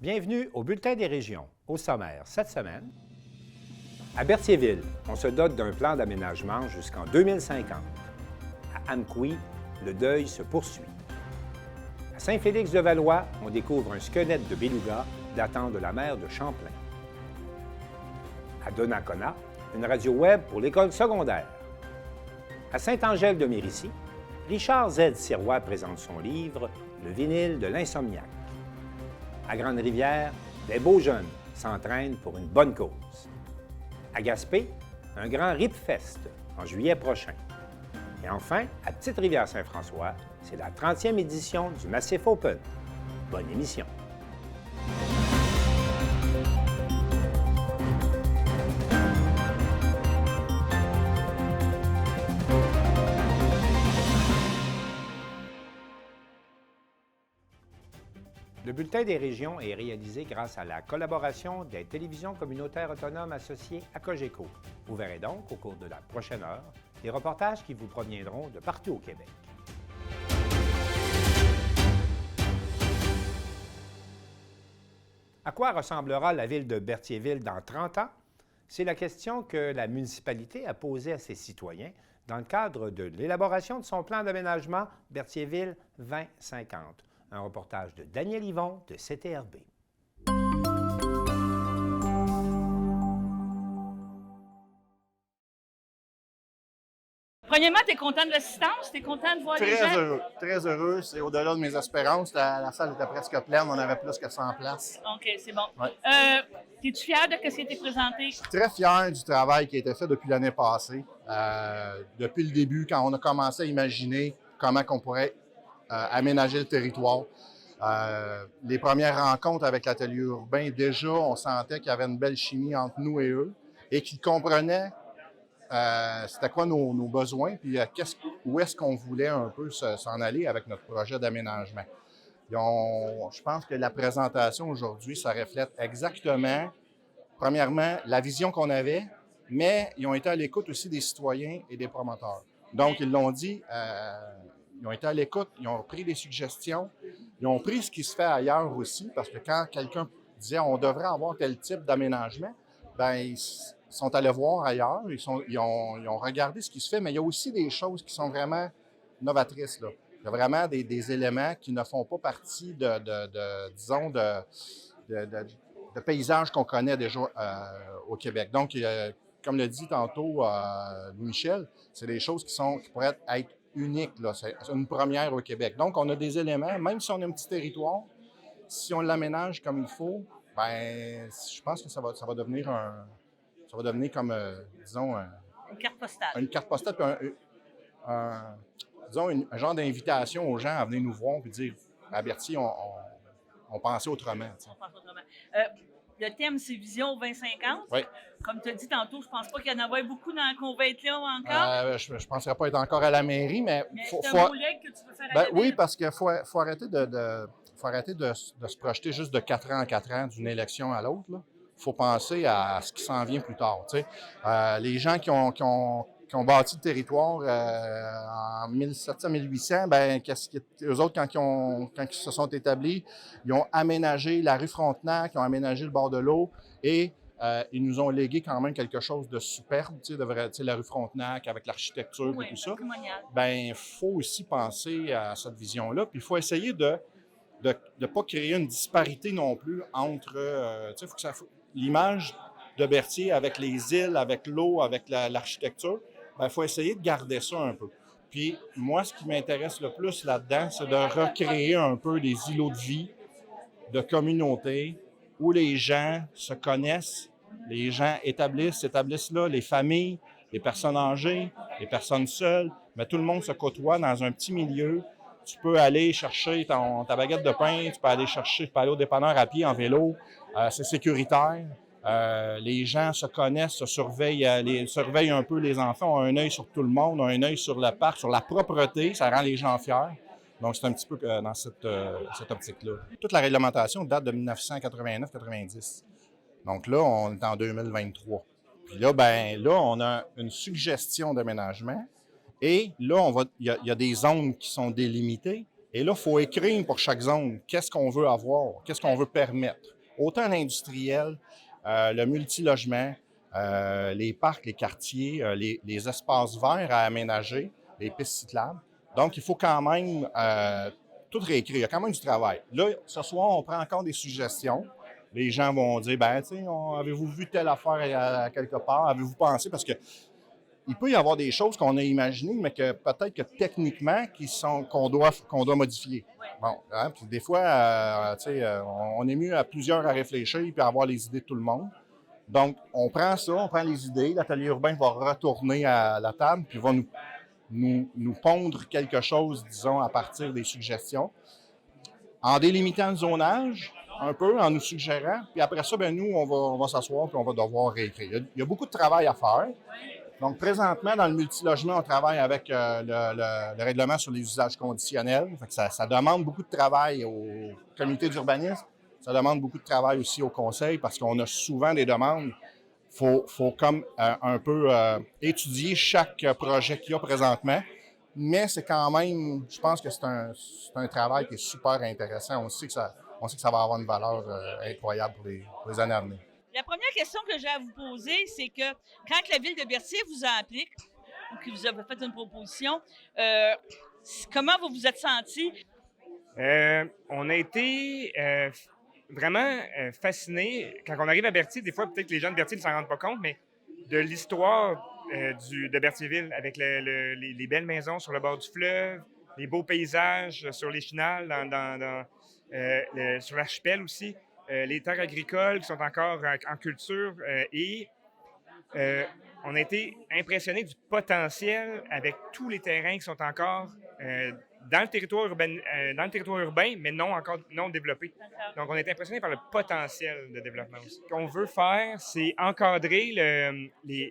Bienvenue au Bulletin des régions. Au sommaire, cette semaine, à Berthierville, on se dote d'un plan d'aménagement jusqu'en 2050. À Amqui, le deuil se poursuit. À Saint-Félix-de-Valois, on découvre un squelette de beluga datant de la mer de Champlain. À Donnacona, une radio web pour l'école secondaire. À Saint-Angèle-de-Mérici, Richard Z. Sirois présente son livre « Le vinyle de l'insomniaque ». À Grande-Rivière, des beaux jeunes s'entraînent pour une bonne cause. À Gaspé, un grand Ripfest en juillet prochain. Et enfin, à Petite-Rivière-Saint-François, c'est la 30e édition du Massif Open. Bonne émission. Le Bulletin des régions est réalisé grâce à la collaboration des télévisions communautaires autonomes associées à Cogeco. Vous verrez donc, au cours de la prochaine heure, des reportages qui vous proviendront de partout au Québec. À quoi ressemblera la ville de Berthierville dans 30 ans? C'est la question que la municipalité a posée à ses citoyens dans le cadre de l'élaboration de son plan d'aménagement Berthierville 2050. Un reportage de Daniel Yvon de CTRB. Premièrement, tu es content de l'assistance? Tu es content de voir les gens? Très heureux, très heureux. C'est au-delà de mes espérances. La salle était presque pleine, on avait plus que 100 places. OK, c'est bon. Ouais. Es-tu fier de ce qui a été présenté? Je suis très fier du travail qui a été fait depuis l'année passée. Depuis le début, quand on a commencé à imaginer comment on pourrait aménager le territoire. Les premières rencontres avec l'atelier urbain, déjà, on sentait qu'il y avait une belle chimie entre nous et eux et qu'ils comprenaient c'était quoi nos besoins, puis où est-ce qu'on voulait un peu s'en aller avec notre projet d'aménagement. Je pense que la présentation aujourd'hui, ça reflète exactement, premièrement, la vision qu'on avait, mais ils ont été à l'écoute aussi des citoyens et des promoteurs. Donc, ils l'ont dit, ils ont été à l'écoute, ils ont pris des suggestions, ils ont pris ce qui se fait ailleurs aussi, parce que quand quelqu'un disait on devrait avoir tel type d'aménagement, bien, ils sont allés voir ailleurs, ils ont regardé ce qui se fait, mais il y a aussi des choses qui sont vraiment novatrices, là. Il y a vraiment des éléments qui ne font pas partie disons, de paysages qu'on connaît déjà au Québec. Donc, comme le dit tantôt Louis-Michel, c'est des choses qui pourraient être uniques, là. C'est une première au Québec. Donc, on a des éléments, même si on a un petit territoire, si on l'aménage comme il faut, ben, je pense que ça va devenir comme, disons, Une carte postale. Une carte postale, puis disons, un genre d'invitation aux gens à venir nous voir et dire, à Berthier, on pensait autrement. On pense autrement. Le thème, c'est Vision 2050. Oui. Comme tu as dit tantôt, je ne pense pas qu'il y en avait beaucoup qu'on va être là encore. Je ne penserais pas être encore à la mairie, mais c'est un beau leg que tu veux faire à la ville. Oui, parce qu'il faut arrêter faut arrêter de se projeter juste de 4 ans en 4 ans d'une élection à l'autre. Il faut penser à ce qui s'en vient plus tard. Les gens qui ont bâti le territoire en 1700-1800, ben, eux autres, quand ils se sont établis, ils ont aménagé la rue Frontenac, ils ont aménagé le bord de l'eau et ils nous ont légué quand même quelque chose de superbe, la rue Frontenac avec l'architecture et tout ça. Ben, il faut aussi penser à cette vision-là, puis il faut essayer de ne pas créer une disparité non plus entre l'image de Berthier avec les îles, avec l'eau, avec l'architecture. Il faut essayer de garder ça un peu. Puis moi, ce qui m'intéresse le plus là-dedans, c'est de recréer un peu des îlots de vie, de communauté, où les gens se connaissent, les gens s'établissent là, les familles, les personnes âgées, les personnes seules, mais tout le monde se côtoie dans un petit milieu. Tu peux aller chercher ta baguette de pain, tu peux aller au dépanneur à pied, en vélo, c'est sécuritaire. Les gens se connaissent, se surveillent un peu les enfants, ont un œil sur tout le monde, ont un œil sur le parc, sur la propreté, ça rend les gens fiers. Donc, c'est un petit peu dans cette optique-là. Toute la réglementation date de 1989-90. Donc là, on est en 2023. Puis là, on a une suggestion d'aménagement. Et là, il y a des zones qui sont délimitées, Et là, il faut écrire pour chaque zone qu'est-ce qu'on veut avoir, qu'est-ce qu'on veut permettre. Autant l'industriel, le multilogement, les parcs, les quartiers, les espaces verts à aménager, les pistes cyclables. Donc, il faut quand même tout réécrire. Il y a quand même du travail. Là, ce soir, on prend encore des suggestions. Les gens vont dire, ben, tu sais, avez-vous vu telle affaire à quelque part? Avez-vous pensé? Parce que il peut y avoir des choses qu'on a imaginées, mais que peut-être que techniquement, qu'on doit modifier. Bon, hein, puis des fois, tu sais, on est mieux à plusieurs à réfléchir puis à avoir les idées de tout le monde. Donc, on prend ça, on prend les idées, l'atelier urbain va retourner à la table puis va nous pondre quelque chose, disons, à partir des suggestions, en délimitant le zonage un peu, en nous suggérant, puis après ça, ben nous, on va s'asseoir puis on va devoir réécrire. Il y a beaucoup de travail à faire. Donc, présentement, dans le multilogement, on travaille avec le règlement sur les usages conditionnels. Fait que ça demande beaucoup de travail au comité d'urbanisme. Ça demande beaucoup de travail aussi au conseil parce qu'on a souvent des demandes. Faut comme un peu étudier chaque projet qu'il y a présentement. Mais c'est quand même, je pense que c'est un travail qui est super intéressant. On sait que ça va avoir une valeur incroyable pour les années à venir. La première question que j'ai à vous poser, c'est que quand la Ville de Berthier vous a appelé ou que vous avez fait une proposition, comment vous vous êtes senti? On a été vraiment fascinés. Quand on arrive à Berthier, des fois, peut-être que les gens de Berthier ne s'en rendent pas compte, mais de l'histoire de Berthierville, avec les belles maisons sur le bord du fleuve, les beaux paysages sur les chenals, sur l'archipel aussi. Les terres agricoles qui sont encore en culture et on a été impressionnés du potentiel avec tous les terrains qui sont encore dans le territoire urbain, mais non développés. Donc, on a été impressionnés par le potentiel de développement aussi. Ce qu'on veut faire, c'est encadrer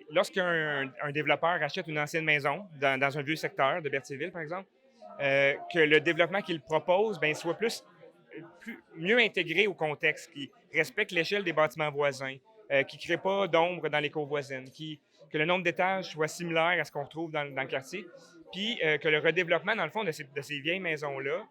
lorsqu'un développeur achète une ancienne maison dans un vieux secteur de Berthierville, par exemple, que le développement qu'il propose soit mieux intégré au contexte, qui respecte l'échelle des bâtiments voisins, qui ne crée pas d'ombre dans les cours voisines, que le nombre d'étages soit similaire à ce qu'on retrouve dans le quartier, puis que le redéveloppement, dans le fond, de ces vieilles maisons-là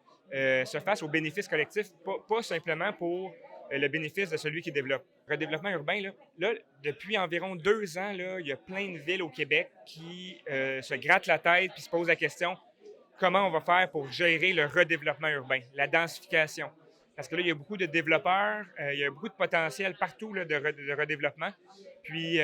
se fasse au bénéfice collectif, pas simplement pour le bénéfice de celui qui développe. Le redéveloppement urbain, là, depuis environ 2 ans, là, il y a plein de villes au Québec qui se grattent la tête puis se posent la question comment on va faire pour gérer le redéveloppement urbain, la densification. Parce que là, il y a beaucoup de développeurs, il y a beaucoup de potentiel partout là, de redéveloppement. Puis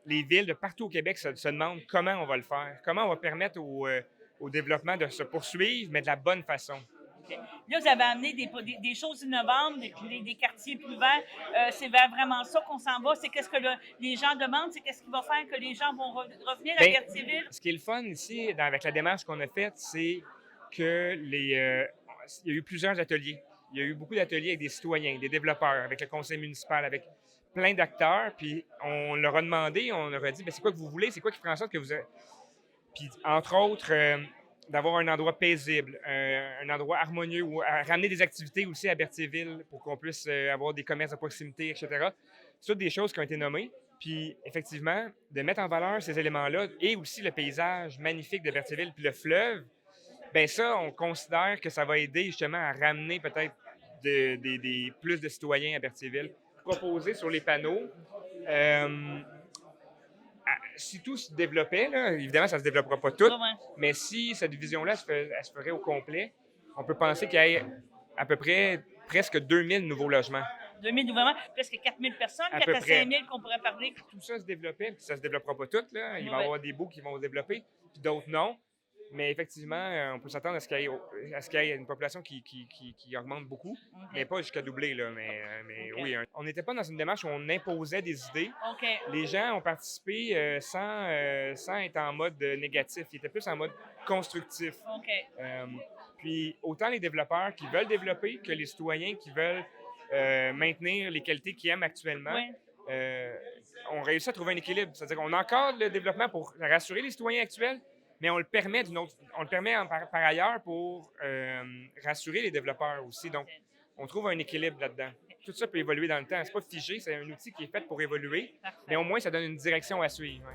les villes de partout au Québec se demandent comment on va le faire, comment on va permettre au développement de se poursuivre, mais de la bonne façon. Okay. Là, vous avez amené des choses innovantes, des quartiers plus verts. C'est vers vraiment ça qu'on s'en va. C'est qu'est-ce que les gens demandent, c'est qu'est-ce qui va faire que les gens vont revenir à Berthierville. Ce qui est le fun ici, avec la démarche qu'on a faite, c'est que il y a eu plusieurs ateliers. Il y a eu beaucoup d'ateliers avec des citoyens, des développeurs, avec le conseil municipal, avec plein d'acteurs. Puis on leur a demandé, on leur a dit, c'est quoi que vous voulez, c'est quoi qui ferait en sorte que vous... Puis entre autres... d'avoir un endroit paisible, un endroit harmonieux, ou ramener des activités aussi à Berthierville pour qu'on puisse avoir des commerces de proximité, etc. C'est toutes des choses qui ont été nommées. Puis, effectivement, de mettre en valeur ces éléments-là et aussi le paysage magnifique de Berthierville puis le fleuve, bien ça, on considère que ça va aider justement à ramener peut-être plus de citoyens à Berthierville. Proposer sur les panneaux... si tout se développait, là, évidemment, ça ne se développera pas tout, mais si cette vision-là elle se ferait au complet, on peut penser qu'il y ait à peu près presque 2000 nouveaux logements. 2000 nouveaux logements, presque 4000 personnes, 4 à 5000 qu'on pourrait parler. Tout ça se développait, puis ça ne se développera pas tout. Là. Il va y avoir des bouts qui vont se développer, puis d'autres non. Mais effectivement, on peut s'attendre à ce qu'il y ait une population qui augmente beaucoup, mais pas jusqu'à doubler. Là, mais oui, on n'était pas dans une démarche où on imposait des idées. Les gens ont participé sans être en mode négatif. Ils étaient plus en mode constructif. Puis autant les développeurs qui veulent développer que les citoyens qui veulent maintenir les qualités qu'ils aiment actuellement. On réussit à trouver un équilibre. C'est-à-dire qu'on encadre le développement pour rassurer les citoyens actuels, mais on le permet par ailleurs pour rassurer les développeurs aussi. Donc, on trouve un équilibre là-dedans. Tout ça peut évoluer dans le temps. C'est pas figé, c'est un outil qui est fait pour évoluer, mais au moins, ça donne une direction à suivre.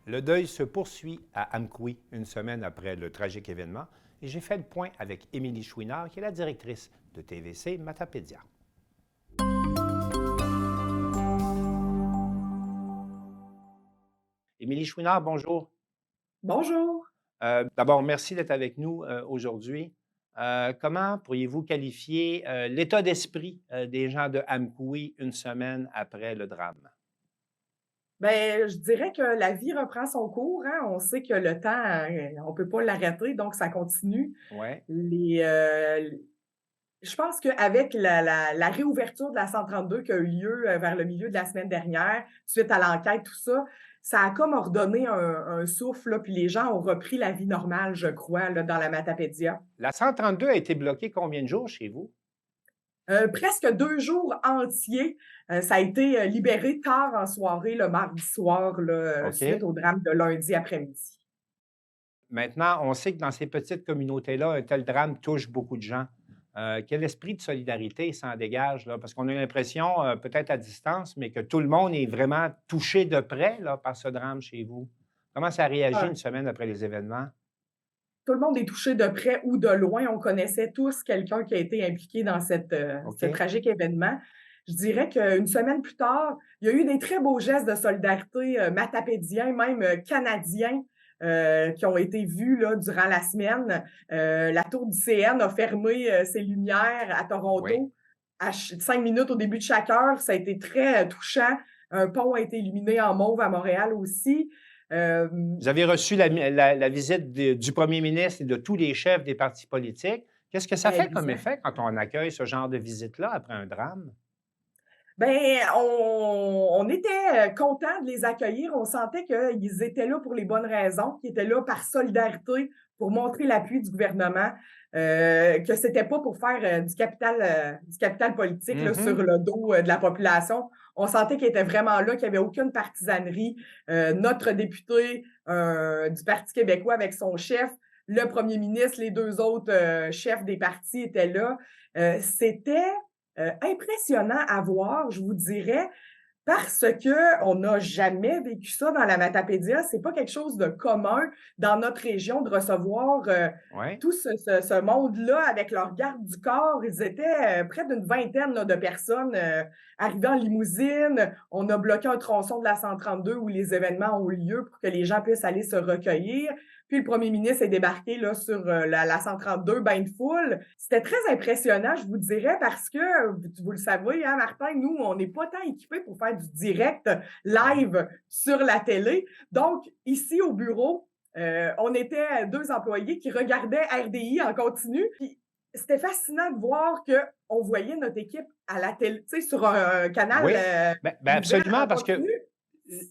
Le deuil se poursuit à Amqui une semaine après le tragique événement et j'ai fait le point avec Émilie Chouinard, qui est la directrice de TVC Matapédia. Émilie Chouinard, bonjour. Bonjour. D'abord, merci d'être avec nous aujourd'hui. Comment pourriez-vous qualifier l'état d'esprit des gens de Amqui une semaine après le drame? Ben, je dirais que la vie reprend son cours, hein. On sait que le temps, on peut pas l'arrêter, donc ça continue. Oui, Je pense qu'avec la réouverture de la 132 qui a eu lieu vers le milieu de la semaine dernière, suite à l'enquête, tout ça, ça a comme ordonné un souffle, là, puis les gens ont repris la vie normale, je crois, là, dans la Matapédia. la 132 a été bloquée combien de jours chez vous? Presque 2 jours entiers. Ça a été libéré tard en soirée, le mardi soir, là, OK. suite au drame de lundi après-midi. Maintenant, on sait que dans ces petites communautés-là, un tel drame touche beaucoup de gens. Quel esprit de solidarité s'en dégage, là? Parce qu'on a l'impression, peut-être à distance, mais que tout le monde est vraiment touché de près là, par ce drame chez vous. Comment ça a réagi Ah, une semaine après les événements? tout le monde est touché de près ou de loin. On connaissait tous quelqu'un qui a été impliqué dans OK. ce tragique événement. Je dirais qu'une semaine plus tard, il y a eu des très beaux gestes de solidarité matapédiens, même canadiens, qui ont été vus là, durant la semaine. La tour du CN a fermé ses lumières à Oui. Toronto à 5 minutes au début de chaque heure. Ça a été très touchant. Un pont a été illuminé en mauve à Montréal aussi. Euh, Vous avez reçu la visite du premier ministre et de tous les chefs des partis politiques. Qu'est-ce que ça fait comme exact. effet quand on accueille ce genre de visite-là après un drame? Ben, on était contents de les accueillir. On sentait qu'ils étaient là pour les bonnes raisons, qu'ils étaient là par solidarité pour montrer l'appui du gouvernement, que c'était pas pour faire du capital politique là, sur Mhm. le dos de la population. On sentait qu'ils étaient vraiment là, qu'il n'y avait aucune partisanerie. Notre député du Parti québécois avec son chef, le premier ministre, les 2 autres chefs des partis étaient là. C'était impressionnant à voir, je vous dirais, parce qu'on n'a jamais vécu ça dans la Matapédia. C'est pas quelque chose de commun dans notre région de recevoir Oui. tout ce monde-là avec leur garde du corps. Ils étaient près d'une vingtaine là, de personnes arrivées en limousine. On a bloqué un tronçon de la 132 où les événements ont lieu pour que les gens puissent aller se recueillir. Puis le premier ministre est débarqué là, sur la 132, bain de foule. C'était très impressionnant, je vous dirais, parce que, vous le savez, hein, Martin, nous, on n'est pas tant équipés pour faire du direct live sur la télé. Donc, ici au bureau, on était 2 employés qui regardaient RDI en continu. Puis c'était fascinant de voir qu'on voyait notre équipe à la télé, tu sais, sur un canal Oui, ben ouvert absolument, en parce que continu.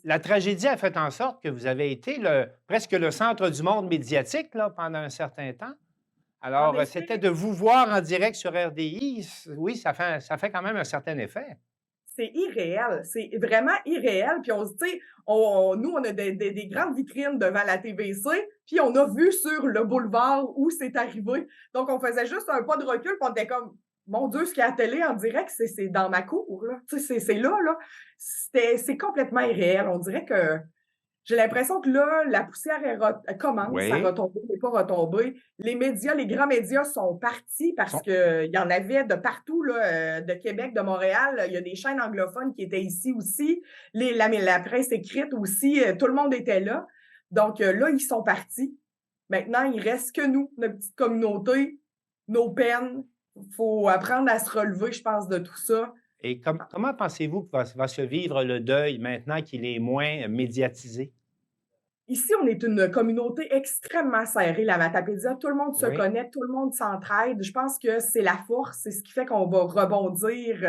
la tragédie a fait en sorte que vous avez été presque le centre du monde médiatique là, pendant un certain temps. En Alors, effet, c'était de vous voir en direct sur RDI. Oui, ça fait quand même un certain effet. c'est irréel. C'est vraiment irréel. Puis tu sais, nous, on a des grandes vitrines devant la TVC, puis on a vu sur le boulevard où c'est arrivé. Donc, on faisait juste un pas de recul, puis on était comme, mon Dieu, ce qu'il y a à la télé en direct, c'est dans ma cour, là. Tu sais, c'est là, là. C'est complètement irréel. On dirait que j'ai l'impression que là, la poussière commence à Oui. retomber, mais pas retomber. Les médias, les grands médias sont partis parce Sont- qu'il y en avait de partout, là, de Québec, de Montréal. Il y a des chaînes anglophones qui étaient ici aussi. La presse écrite aussi, tout le monde était là. Donc là, ils sont partis. Maintenant, il reste que nous, notre petite communauté, nos peines. Il faut apprendre à se relever, je pense, de tout ça. Et comment pensez-vous que va se vivre le deuil maintenant qu'il est moins médiatisé? Ici, on est une communauté extrêmement serrée, la Matapédia. Tout le monde se Oui. connaît, tout le monde s'entraide. Je pense que c'est la force, c'est ce qui fait qu'on va rebondir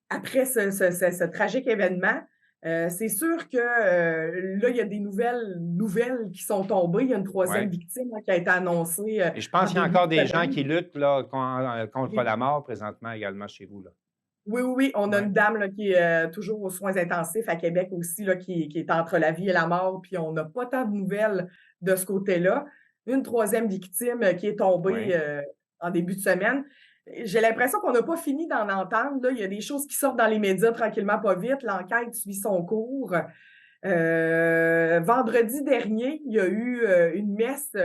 après ce tragique événement. C'est sûr que là, il y a des nouvelles qui sont tombées. Il y a une 3e Oui. victime là, qui a été annoncée Et je en pense qu'il y a début encore de des gens semaine. qui luttent là, contre Oui. la mort présentement également chez vous. Là. Oui, oui, oui. On a Oui. une dame là, qui est toujours aux soins intensifs à Québec aussi, là, qui est entre la vie et la mort, puis on n'a pas tant de nouvelles de ce côté-là. Une 3e victime qui est tombée Oui. en début de semaine. J'ai l'impression qu'on n'a pas fini d'en entendre. Là. Il y a des choses qui sortent dans les médias tranquillement, pas vite. L'enquête suit son cours. Vendredi dernier, il y a eu une messe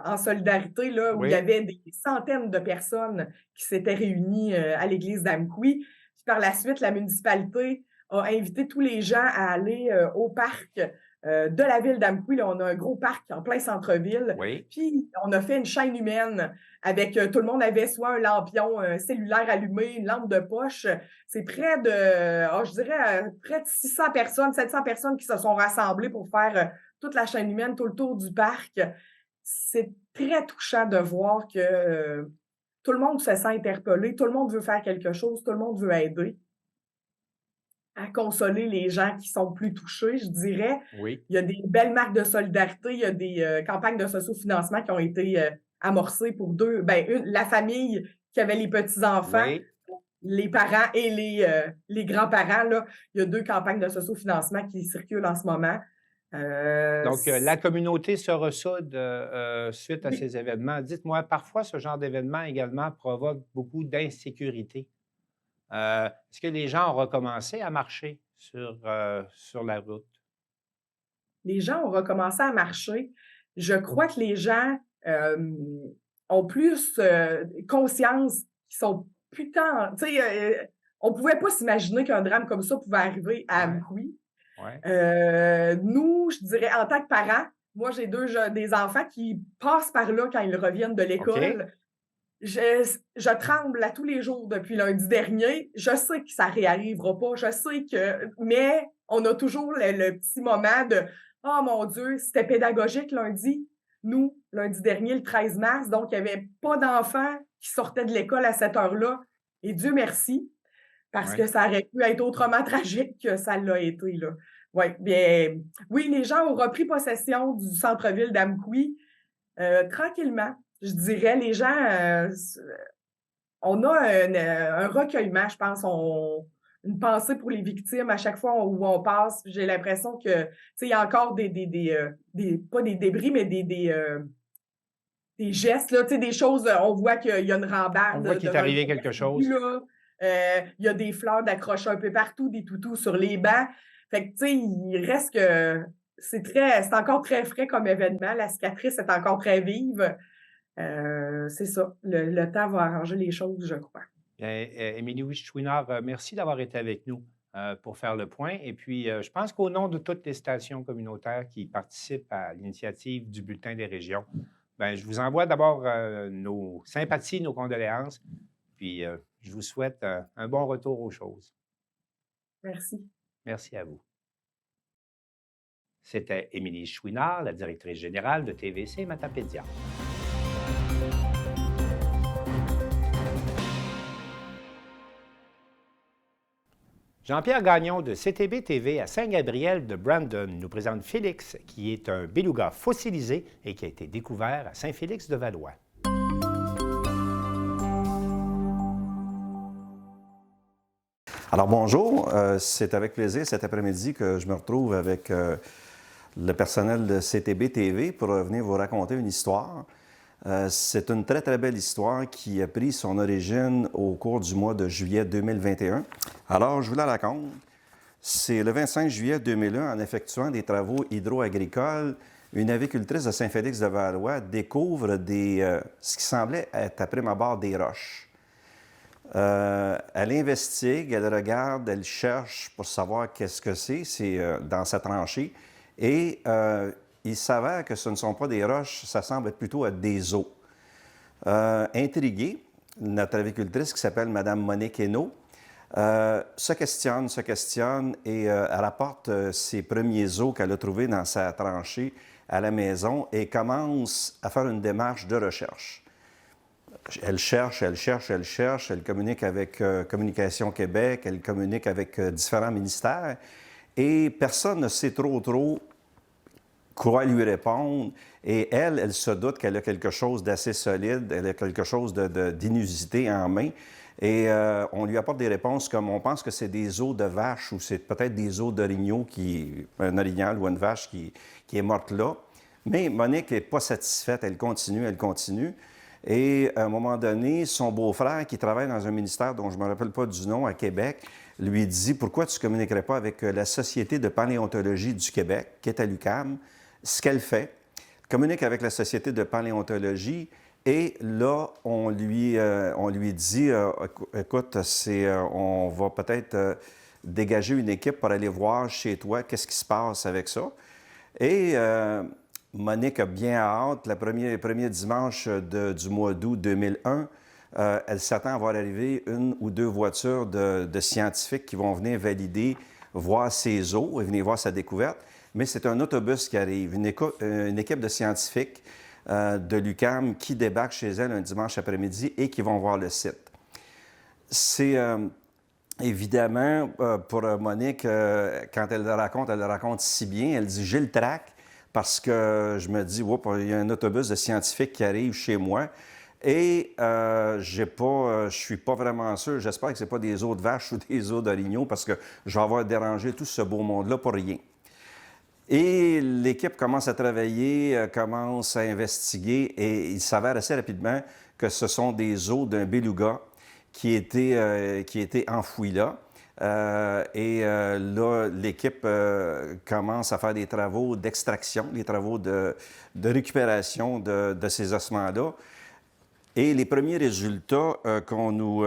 en solidarité là, où il y avait des centaines de personnes qui s'étaient réunies à l'église d'Amqui. Puis par la suite, la municipalité a invité tous les gens à aller au parc de la ville d'Amqui. Là, on a un gros parc en plein centre-ville. Puis on a fait une chaîne humaine avec tout le monde avait soit un lampion cellulaire allumé, une lampe de poche. C'est près de, je dirais, près de 600 personnes, 700 personnes qui se sont rassemblées pour faire toute la chaîne humaine, tout le tour du parc. C'est très touchant de voir que tout le monde se sent interpellé, tout le monde veut faire quelque chose, tout le monde veut aider à consoler les gens qui sont plus touchés, je dirais. Il y a des belles marques de solidarité, il y a des campagnes de sociofinancement qui ont été amorcées pour la famille qui avait les petits-enfants, les parents et les grands-parents. Là, il y a 2 campagnes de sociofinancement qui circulent en ce moment. Donc, la communauté se ressoude suite à ces événements. Dites-moi, parfois, ce genre d'événement également provoque beaucoup d'insécurité. Est-ce que les gens ont recommencé à marcher sur la route? Les gens ont recommencé à marcher. Je crois que les gens ont plus conscience qu'ils sont plus tant... Tu sais, on ne pouvait pas s'imaginer qu'un drame comme ça pouvait arriver à Amqui. Nous, je dirais, en tant que parents, moi, j'ai des enfants qui passent par là quand ils reviennent de l'école. Je tremble à tous les jours depuis lundi dernier. Je sais que ça ne réarrivera pas. Je sais que... Mais on a toujours le petit moment de « Oh mon Dieu, c'était pédagogique lundi. » Nous, lundi dernier, le 13 mars, donc il n'y avait pas d'enfants qui sortaient de l'école à cette heure-là. Et Dieu merci, parce que ça aurait pu être autrement tragique que ça l'a été, là. Bien, oui, les gens ont repris possession du centre-ville d'Amqui tranquillement. Je dirais, les gens, on a un recueillement, je pense, une pensée pour les victimes à chaque fois où on passe. J'ai l'impression que, tu sais, il y a encore pas des débris, mais des gestes, là, tu sais, des choses, on voit qu'il y a une rambarde. On voit qu'il est arrivé quelque chose. Il y a des fleurs d'accrocher un peu partout, des toutous sur les bancs. Fait que, tu sais, il reste que c'est encore très frais comme événement. La cicatrice est encore très vive. C'est ça. Le temps va arranger les choses, je crois. Émilie Chouinard, merci d'avoir été avec nous pour faire le point. Et puis, je pense qu'au nom de toutes les stations communautaires qui participent à l'initiative du Bulletin des régions, je vous envoie d'abord nos sympathies, nos condoléances. Puis, je vous souhaite un bon retour aux choses. Merci. Merci à vous. C'était Émilie Chouinard, la directrice générale de TVC Matapédia. Jean-Pierre Gagnon de CTB TV à Saint-Gabriel de Brandon nous présente Félix, qui est un beluga fossilisé et qui a été découvert à Saint-Félix-de-Valois. Alors bonjour, c'est avec plaisir cet après-midi que je me retrouve avec le personnel de CTB TV pour venir vous raconter une histoire. C'est une très, très belle histoire qui a pris son origine au cours du mois de juillet 2021. Alors, je vous la raconte. C'est le 25 juillet 2001, en effectuant des travaux hydro-agricoles, une avicultrice de Saint-Félix-de-Valois découvre ce qui semblait être, à prime abord, des roches. Elle investigue, elle regarde, elle cherche pour savoir qu'est-ce que c'est dans sa tranchée. Et il s'avère que ce ne sont pas des roches, ça semble être plutôt des os. Intriguée, notre avicultrice qui s'appelle Mme Monique Hainaut se questionne et elle rapporte ses premiers os qu'elle a trouvés dans sa tranchée à la maison et commence à faire une démarche de recherche. Elle cherche, elle communique avec Communication Québec, elle communique avec différents ministères et personne ne sait trop quoi lui répondre. Et elle se doute qu'elle a quelque chose d'assez solide, elle a quelque chose d'inusité en main. Et on lui apporte des réponses comme on pense que c'est des os de vache ou c'est peut-être des os d'orignal, un orignal ou une vache qui est morte là. Mais Monique n'est pas satisfaite, elle continue. Et à un moment donné, son beau-frère, qui travaille dans un ministère dont je ne me rappelle pas du nom, à Québec, lui dit « Pourquoi tu ne communiquerais pas avec la Société de paléontologie du Québec, qui est à l'UQAM? » Ce qu'elle fait, communique avec la Société de paléontologie, et là, on lui dit Écoute, on va peut-être dégager une équipe pour aller voir chez toi qu'est-ce qui se passe avec ça. » Et Monique a bien hâte. Le premier dimanche du mois d'août 2001, elle s'attend à voir arriver une ou deux voitures de scientifiques qui vont venir valider, voir ses os et venir voir sa découverte. Mais c'est un autobus qui arrive, une équipe de scientifiques de l'UQAM qui débarque chez elle un dimanche après-midi et qui vont voir le site. C'est évidemment, pour Monique, quand elle le raconte si bien. Elle dit « J'ai le trac parce que je me dis, il y a un autobus de scientifiques qui arrive chez moi et je suis pas vraiment sûr. J'espère que ce n'est pas des os de vache ou des os d'orignaux parce que je vais avoir dérangé tout ce beau monde-là pour rien. » Et l'équipe commence à travailler, commence à investiguer et il s'avère assez rapidement que ce sont des os d'un beluga qui étaient enfouis là. Là, l'équipe commence à faire des travaux d'extraction, des travaux de récupération de ces ossements-là. Et les premiers résultats qu'on nous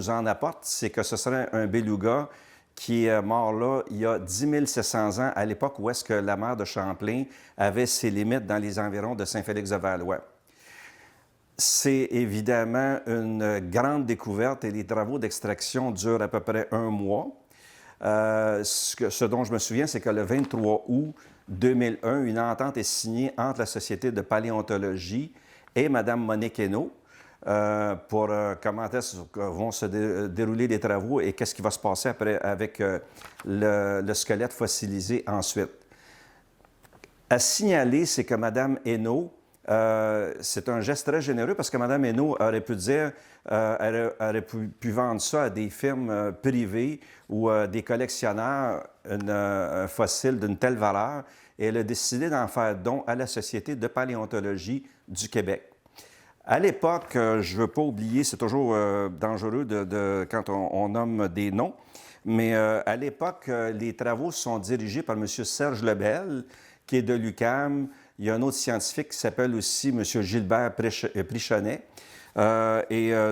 en apporte, c'est que ce serait un beluga qui est mort là il y a 10 700 ans, à l'époque où est-ce que la mer de Champlain avait ses limites dans les environs de Saint-Félix-de-Valois. C'est évidemment une grande découverte et les travaux d'extraction durent à peu près 1 mois. Ce dont je me souviens, c'est que le 23 août 2001, une entente est signée entre la Société de paléontologie et Mme Monique Hénault pour comment est-ce que vont se dérouler les travaux et qu'est-ce qui va se passer après avec le squelette fossilisé ensuite. À signaler, c'est que Mme Hénault, c'est un geste très généreux parce que Mme Hénault aurait pu dire, elle aurait pu vendre ça à des firmes privées ou à des collectionneurs, un fossile d'une telle valeur, et elle a décidé d'en faire don à la Société de paléontologie du Québec. À l'époque, je ne veux pas oublier, c'est toujours dangereux quand on nomme des noms, mais à l'époque, les travaux sont dirigés par M. Serge Lebel, qui est de l'UQAM. Il y a un autre scientifique qui s'appelle aussi M. Gilbert Prichonnet.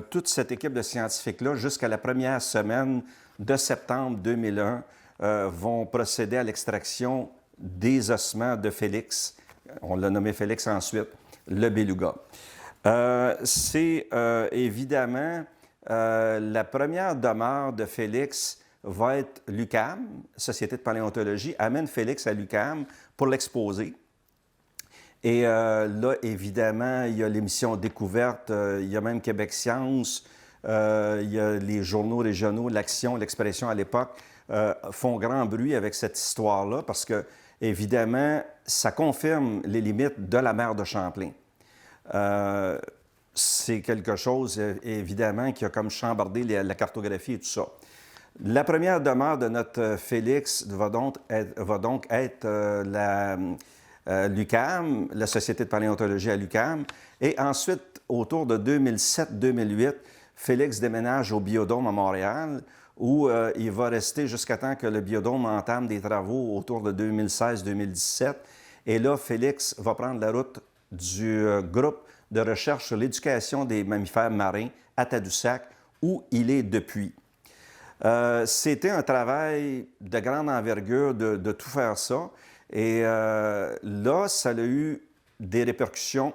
Toute cette équipe de scientifiques-là, jusqu'à la première semaine de septembre 2001, vont procéder à l'extraction des ossements de Félix. On l'a nommé Félix ensuite, le beluga. C'est évidemment la première demeure de Félix va être l'UQAM, Société de paléontologie, amène Félix à l'UQAM pour l'exposer. Et là, évidemment, il y a l'émission Découverte, il y a même Québec Science, il y a les journaux régionaux, l'Action, l'Expression à l'époque, font grand bruit avec cette histoire-là parce que, évidemment, ça confirme les limites de la mer de Champlain. C'est quelque chose, évidemment, qui a comme chambardé la cartographie et tout ça. La première demeure de notre Félix va donc être l'UQAM, la Société de paléontologie à l'UQAM. Et ensuite, autour de 2007-2008, Félix déménage au Biodôme à Montréal, où il va rester jusqu'à temps que le Biodôme entame des travaux autour de 2016-2017. Et là, Félix va prendre la route du groupe de recherche sur l'éducation des mammifères marins à Tadoussac, où il est depuis. C'était un travail de grande envergure de tout faire ça. Et là, ça a eu des répercussions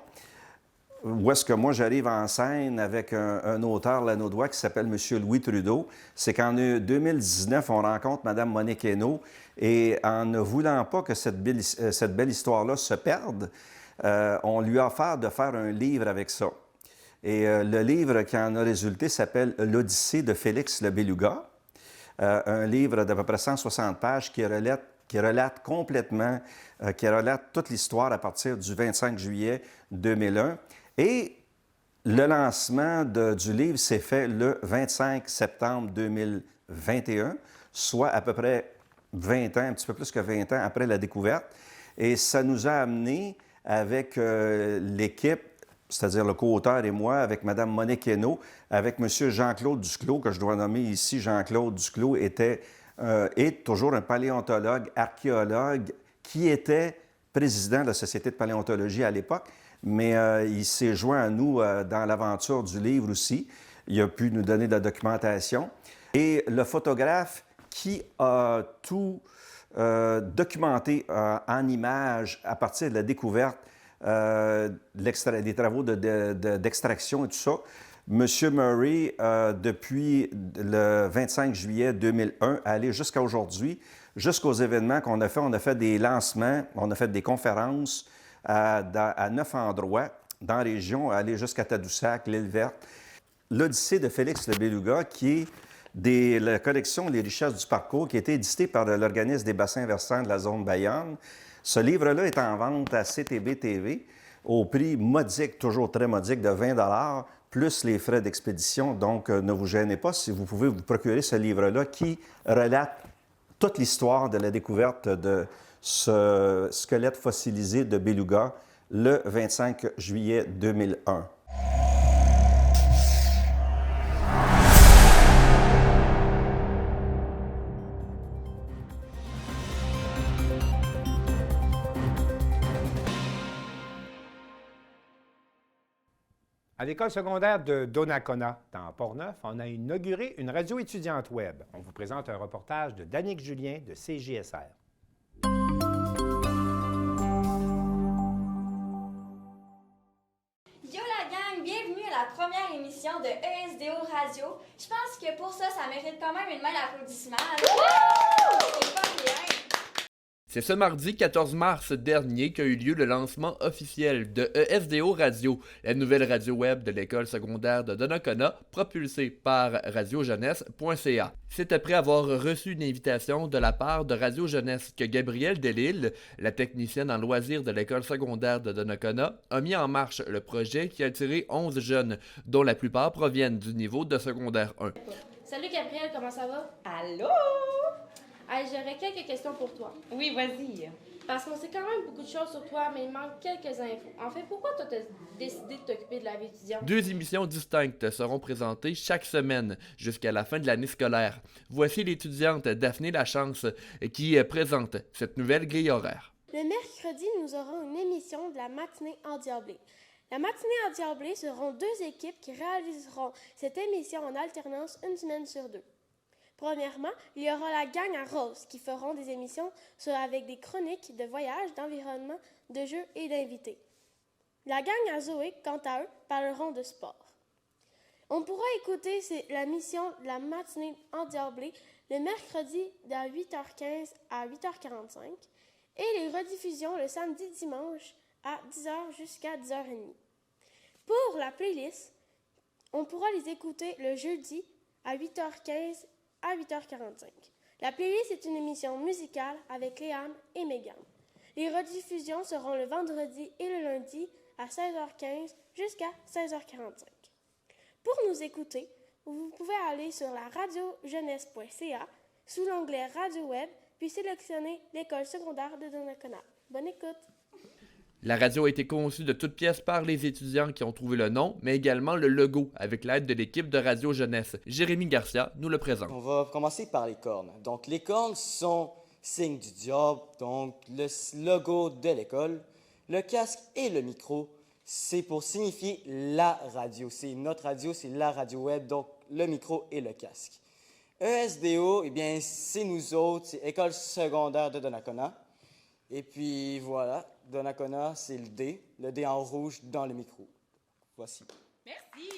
où est-ce que moi, j'arrive en scène avec un auteur lanaudois qui s'appelle M. Louis Trudeau. C'est qu'en 2019, on rencontre Mme Monique Hénault et en ne voulant pas que cette belle histoire-là se perde, on lui a offert de faire un livre avec ça. Et le livre qui en a résulté s'appelle « L'Odyssée de Félix le Beluga », un livre d'à peu près 160 pages qui relate complètement, qui relate toute l'histoire à partir du 25 juillet 2001. Et le lancement du livre s'est fait le 25 septembre 2021, soit à peu près 20 ans, un petit peu plus que 20 ans après la découverte. Et ça nous a amené avec l'équipe c'est-à-dire le co-auteur et moi, avec Mme Monique Hainaut, avec M. Jean-Claude Duclos, que je dois nommer ici. Jean-Claude Duclos est toujours un paléontologue, archéologue, qui était président de la Société de paléontologie à l'époque, mais il s'est joint à nous dans l'aventure du livre aussi. Il a pu nous donner de la documentation. Et le photographe qui a tout documenté en images à partir de la découverte des travaux d'extraction et tout ça. M. Murray, depuis le 25 juillet 2001, allé jusqu'à aujourd'hui, jusqu'aux événements qu'on a fait. On a fait des lancements, on a fait des conférences à 9 endroits dans la région, aller jusqu'à Tadoussac, l'île Verte. L'Odyssée de Félix le Beluga, qui est la collection Les richesses du parcours, qui a été éditée par l'Organisme des bassins versants de la zone Bayonne. Ce livre-là est en vente à CTB TV au prix modique, toujours très modique, de 20 plus les frais d'expédition. Donc, ne vous gênez pas si vous pouvez vous procurer ce livre-là qui relate toute l'histoire de la découverte de ce squelette fossilisé de beluga le 25 juillet 2001. À l'école secondaire de Donnacona, dans Port-Neuf, on a inauguré une radio étudiante web. On vous présente un reportage de Danick Julien de CJSR. Yo la gang, bienvenue à la première émission de ESDO Radio. Je pense que pour ça mérite quand même une main d'applaudissement. C'est pas rien. C'est ce mardi 14 mars dernier qu'a eu lieu le lancement officiel de ESDO Radio, la nouvelle radio web de l'école secondaire de Donnacona, propulsée par radiojeunesse.ca. C'est après avoir reçu une invitation de la part de Radio Jeunesse que Gabrielle Delisle, la technicienne en loisirs de l'école secondaire de Donnacona, a mis en marche le projet qui a attiré 11 jeunes, dont la plupart proviennent du niveau de secondaire 1. Salut Gabrielle, comment ça va? Allô? Hey, j'aurais quelques questions pour toi. Oui, vas-y. Parce qu'on sait quand même beaucoup de choses sur toi, mais il manque quelques infos. En fait, pourquoi toi t'as décidé de t'occuper de la vie étudiante? 2 émissions distinctes seront présentées chaque semaine jusqu'à la fin de l'année scolaire. Voici l'étudiante Daphné Lachance qui présente cette nouvelle grille horaire. Le mercredi, nous aurons une émission de la matinée endiablée. La matinée endiablée seront 2 équipes qui réaliseront cette émission en alternance une semaine sur 2. Premièrement, il y aura la gang à Rose qui feront des émissions avec des chroniques de voyage, d'environnement, de jeux et d'invités. La gang à Zoé, quant à eux, parleront de sport. On pourra écouter la mission de la matinée endiablée le mercredi de 8h15 à 8h45 et les rediffusions le samedi-dimanche à 10h jusqu'à 10h30. Pour la playlist, on pourra les écouter le jeudi à 8h15 à 8h45. La playlist est une émission musicale avec Léane et Megan. Les rediffusions seront le vendredi et le lundi à 16h15 jusqu'à 16h45. Pour nous écouter, vous pouvez aller sur la radiojeunesse.ca sous l'onglet Radio Web puis sélectionner l'école secondaire de Donnacona. Bonne écoute! La radio a été conçue de toutes pièces par les étudiants qui ont trouvé le nom, mais également le logo, avec l'aide de l'équipe de Radio Jeunesse. Jérémy Garcia nous le présente. On va commencer par les cornes. Donc, les cornes sont signe du diable, donc le logo de l'école. Le casque et le micro, c'est pour signifier la radio. C'est notre radio, c'est la radio web, donc le micro et le casque. ESDO, eh bien, c'est nous autres, c'est École secondaire de Donnacona. Et puis voilà, Donnacona, c'est le D en rouge dans le micro. Voici. Merci.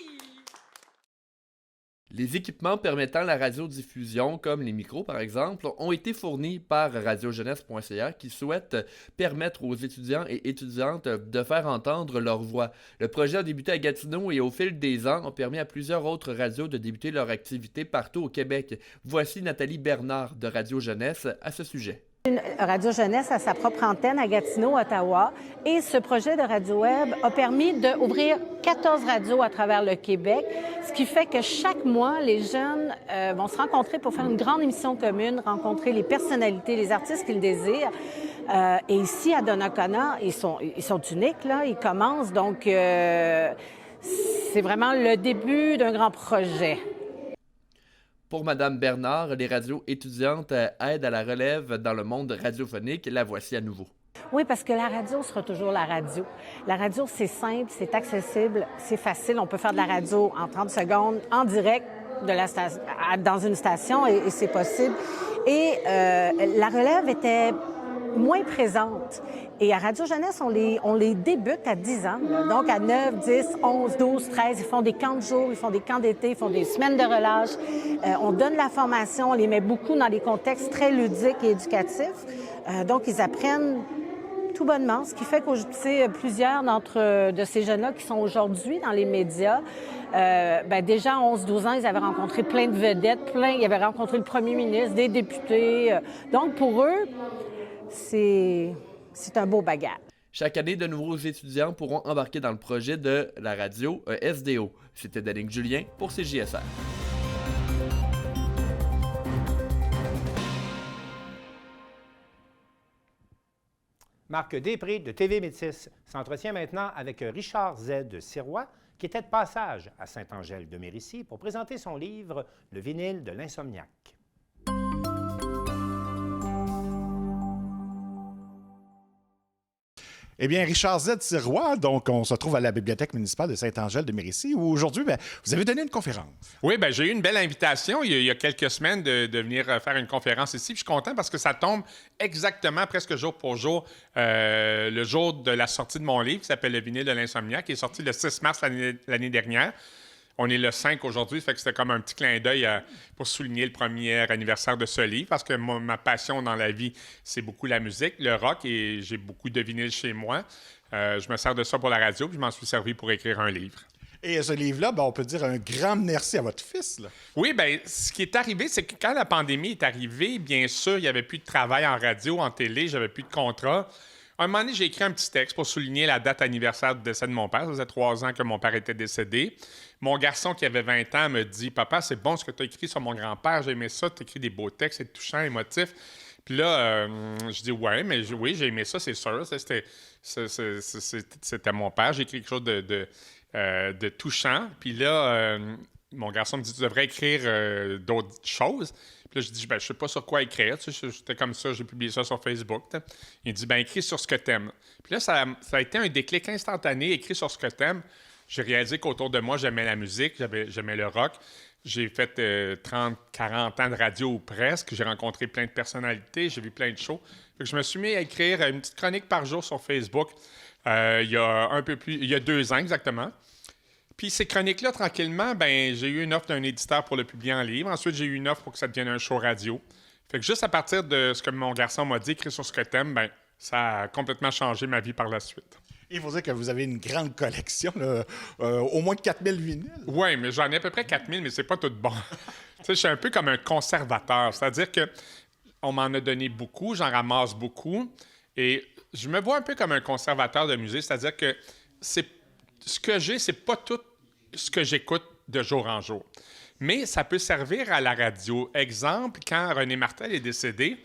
Les équipements permettant la radiodiffusion, comme les micros par exemple, ont été fournis par radiojeunesse.ca qui souhaite permettre aux étudiants et étudiantes de faire entendre leur voix. Le projet a débuté à Gatineau et au fil des ans a permis à plusieurs autres radios de débuter leur activité partout au Québec. Voici Nathalie Bernard de Radio Jeunesse à ce sujet. Radio Jeunesse a sa propre antenne à Gatineau, Ottawa, et ce projet de radio web a permis d'ouvrir 14 radios à travers le Québec, ce qui fait que chaque mois, les jeunes vont se rencontrer pour faire une grande émission commune, rencontrer les personnalités, les artistes qu'ils désirent. Et ici, à Donnacona, ils sont uniques, là. Ils commencent, donc c'est vraiment le début d'un grand projet. Pour Mme Bernard, les radios étudiantes aident à la relève dans le monde radiophonique. La voici à nouveau. Oui, parce que la radio sera toujours la radio. La radio, c'est simple, c'est accessible, c'est facile. On peut faire de la radio en 30 secondes, en direct dans une station, et c'est possible. Et la relève était moins présente. Et à Radio Jeunesse, on les débute à 10 ans. Là. Donc, à 9, 10, 11, 12, 13, ils font des camps de jour, ils font des camps d'été, ils font des semaines de relâche. On donne la formation, on les met beaucoup dans des contextes très ludiques et éducatifs. Donc, ils apprennent tout bonnement, ce qui fait que plusieurs de ces jeunes-là qui sont aujourd'hui dans les médias, déjà à 11-12 ans, ils avaient rencontré plein de vedettes, ils avaient rencontré le premier ministre, des députés. Donc, pour eux, c'est un beau bagage. Chaque année, de nouveaux étudiants pourront embarquer dans le projet de la radio ESDO. C'était Danick Julien pour CJSR. Marc Després de TV Métis s'entretient maintenant avec Richard Z. de Sirois, qui était de passage à Sainte-Angèle-de-Mérici pour présenter son livre « Le vinyle de l'insomniaque ». Eh bien, Richard Z. Sirois, donc on se trouve à la Bibliothèque municipale de Sainte-Angèle-de-Mérici, où aujourd'hui, vous avez donné une conférence. Oui, j'ai eu une belle invitation il y a quelques semaines de venir faire une conférence ici. Puis je suis content parce que ça tombe exactement, presque jour pour jour, le jour de la sortie de mon livre qui s'appelle « Le vinyle de l'insomniaque », qui est sorti le 6 mars l'année dernière. On est le 5 aujourd'hui, fait que c'était comme un petit clin d'œil pour souligner le premier anniversaire de ce livre, parce que ma passion dans la vie, c'est beaucoup la musique, le rock, et j'ai beaucoup de vinyles chez moi. Je me sers de ça pour la radio, puis je m'en suis servi pour écrire un livre. Et ce livre-là, on peut dire un grand merci à votre fils. Là. Oui, ce qui est arrivé, c'est que quand la pandémie est arrivée, bien sûr, il n'y avait plus de travail en radio, en télé, j'avais plus de contrat. À un moment donné, j'ai écrit un petit texte pour souligner la date anniversaire du décès de mon père. Ça faisait 3 ans que mon père était décédé. Mon garçon, qui avait 20 ans, me dit « Papa, c'est bon ce que tu as écrit sur mon grand-père. J'ai aimé ça. Tu as écrit des beaux textes, c'est touchant, émotif. » Puis là, je dis « Ouais, mais oui, j'ai aimé ça, c'est sûr. C'était mon père. J'ai écrit quelque chose de touchant. » Puis là, mon garçon me dit « Tu devrais écrire d'autres choses. » Puis là, je dis, je sais pas sur quoi écrire. Tu sais, j'étais comme ça, j'ai publié ça sur Facebook. Il dit, écris sur ce que t'aimes. Puis là, ça a été un déclic instantané, écris sur ce que t'aimes. J'ai réalisé qu'autour de moi, j'aimais la musique, j'aimais le rock. J'ai fait 30, 40 ans de radio ou presque. J'ai rencontré plein de personnalités, j'ai vu plein de shows. Fait que je me suis mis à écrire une petite chronique par jour sur Facebook il y a 2 ans exactement. Puis ces chroniques-là, tranquillement, j'ai eu une offre d'un éditeur pour le publier en livre. Ensuite, j'ai eu une offre pour que ça devienne un show radio. Fait que juste à partir de ce que mon garçon m'a dit, écrit sur ce que t'aimes, ça a complètement changé ma vie par la suite. Il faut dire que vous avez une grande collection, là, au moins 4000 vinyles. Oui, mais j'en ai à peu près 4000, mais c'est pas tout bon. Tu sais, je suis un peu comme un conservateur. C'est-à-dire qu'on m'en a donné beaucoup, j'en ramasse beaucoup. Et je me vois un peu comme un conservateur de musée. C'est-à-dire que ce que j'ai, c'est pas tout ce que j'écoute de jour en jour. Mais ça peut servir à la radio. Exemple, quand René Martel est décédé,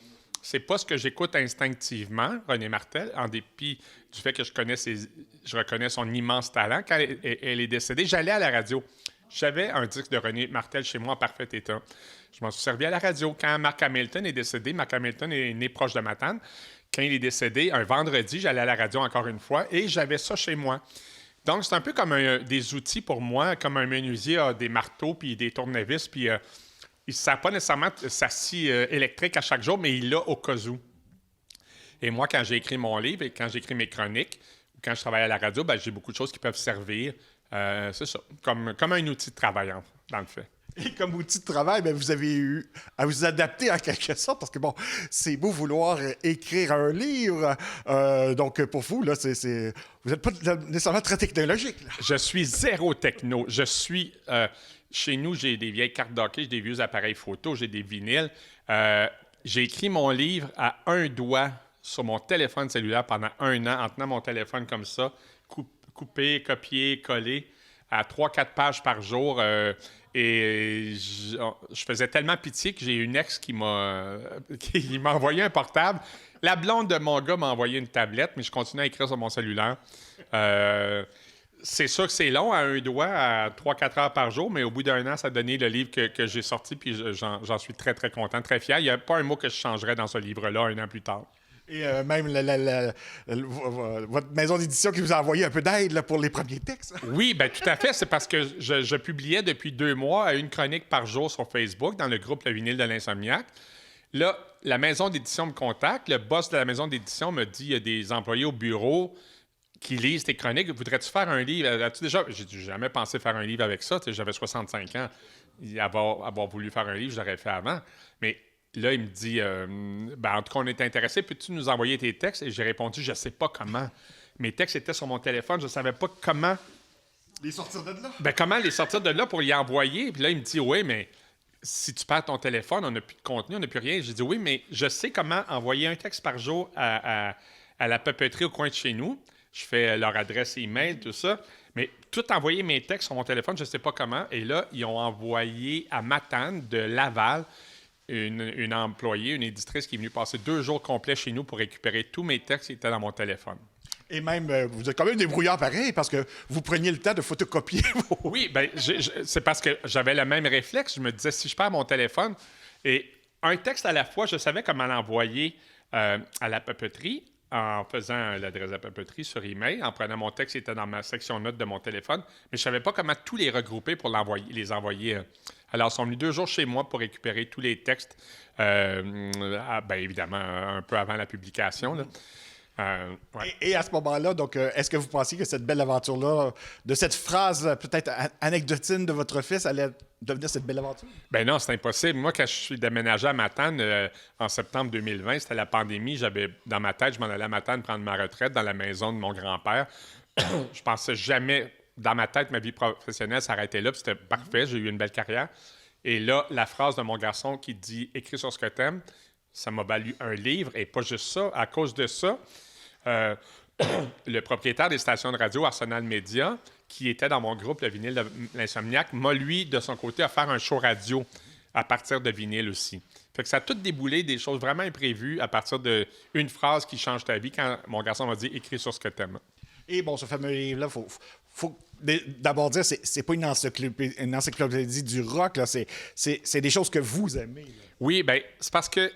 c'est pas ce que j'écoute instinctivement, René Martel, en dépit du fait que je reconnais son immense talent. Quand elle est décédée, j'allais à la radio. J'avais un disque de René Martel chez moi en parfait état. Je m'en suis servi à la radio. Quand Mark Hamilton est décédé, Mark Hamilton est né proche de Matane. Quand il est décédé, un vendredi, j'allais à la radio encore une fois et j'avais ça chez moi. Donc, c'est un peu comme des outils pour moi, comme un menuisier a des marteaux puis des tournevis, puis il ne sert pas nécessairement sa scie électrique à chaque jour, mais il l'a au cas où. Et moi, quand j'ai écrit mon livre et quand j'écris mes chroniques, ou quand je travaille à la radio, j'ai beaucoup de choses qui peuvent servir, c'est ça, comme un outil de travail, dans le fait. Et comme outil de travail, vous avez eu à vous adapter en quelque sorte, parce que c'est beau vouloir écrire un livre. Donc, pour vous, là, vous n'êtes pas nécessairement très technologique. Là. Je suis zéro techno. Chez nous, j'ai des vieilles cartes d'hockey, j'ai des vieux appareils photo, j'ai des vinyles. J'ai écrit mon livre à un doigt sur mon téléphone cellulaire pendant 1 an, en tenant mon téléphone comme ça, coupé, copié, collé, à 3-4 pages par jour. Et je faisais tellement pitié que j'ai une ex qui m'a envoyé un portable. La blonde de mon gars m'a envoyé une tablette, mais je continuais à écrire sur mon cellulaire. C'est sûr que c'est long, à un doigt, à 3-4 heures par jour, mais au bout d'un an, ça a donné le livre que j'ai sorti, puis j'en suis très, très content, très fier. Il n'y a pas un mot que je changerais dans ce livre-là un an plus tard. Et même votre maison d'édition qui vous a envoyé un peu d'aide là, pour les premiers textes. Oui, bien tout à fait. C'est parce que je publiais depuis 2 mois une chronique par jour sur Facebook dans le groupe Le Vinyle de l'Insomniaque. Là, la maison d'édition me contacte. Le boss de la maison d'édition me dit, il y a des employés au bureau qui lisent tes chroniques. Voudrais-tu faire un livre? As-tu déjà... J'ai jamais pensé faire un livre avec ça. J'avais 65 ans. Avoir voulu faire un livre, je l'aurais fait avant. Mais là, il me dit, en tout cas, on est intéressé. Peux-tu nous envoyer tes textes? Et j'ai répondu, je ne sais pas comment. Mes textes étaient sur mon téléphone. Je ne savais pas comment... Les sortir de là? Comment les sortir de là pour y envoyer? Puis là, il me dit, oui, mais si tu perds ton téléphone, on n'a plus de contenu, on n'a plus rien. J'ai dit, oui, mais je sais comment envoyer un texte par jour à la papeterie au coin de chez nous. Je fais leur adresse email, tout ça. Mais tout envoyer mes textes sur mon téléphone, je ne sais pas comment. Et là, ils ont envoyé à Matane de Laval une employée, une éditrice qui est venue passer 2 jours complets chez nous pour récupérer tous mes textes qui étaient dans mon téléphone. Et même, vous êtes quand même débrouillard pareil, parce que vous preniez le temps de photocopier vos... Oui, bien, c'est parce que j'avais le même réflexe. Je me disais, si je perds mon téléphone, et un texte à la fois, je savais comment l'envoyer à la papeterie, en faisant l'adresse de la papeterie sur email, en prenant mon texte qui était dans ma section notes de mon téléphone, mais je ne savais pas comment tous les regrouper pour les envoyer. Alors, ils sont venus 2 jours chez moi pour récupérer tous les textes, évidemment, un peu avant la publication, là. Ouais. Et à ce moment-là, donc, est-ce que vous pensiez que cette belle aventure-là, de cette phrase peut-être anecdotine de votre fils, allait devenir cette belle aventure? Ben non, c'est impossible. Moi, quand je suis déménagé à Matane en septembre 2020, c'était la pandémie. J'avais dans ma tête, je m'en allais à Matane prendre ma retraite dans la maison de mon grand-père. Je pensais jamais, dans ma tête, ma vie professionnelle s'arrêtait là, puis c'était parfait. J'ai eu une belle carrière. Et là, la phrase de mon garçon qui dit « Écris sur ce que t'aimes », ça m'a valu un livre, et pas juste ça. À cause de ça, le propriétaire des stations de radio Arsenal Média, qui était dans mon groupe, le Vinyle de l'Insomniaque, m'a, lui, de son côté, offert un show radio à partir de vinyle aussi. Fait que ça a tout déboulé, des choses vraiment imprévues à partir d'une phrase qui change ta vie quand mon garçon m'a dit « Écris sur ce que t'aimes ». Et bon, ce fameux livre-là, faut d'abord dire, c'est pas une encyclopédie du rock, là. C'est des choses que vous aimez. Là. Oui, bien, c'est parce que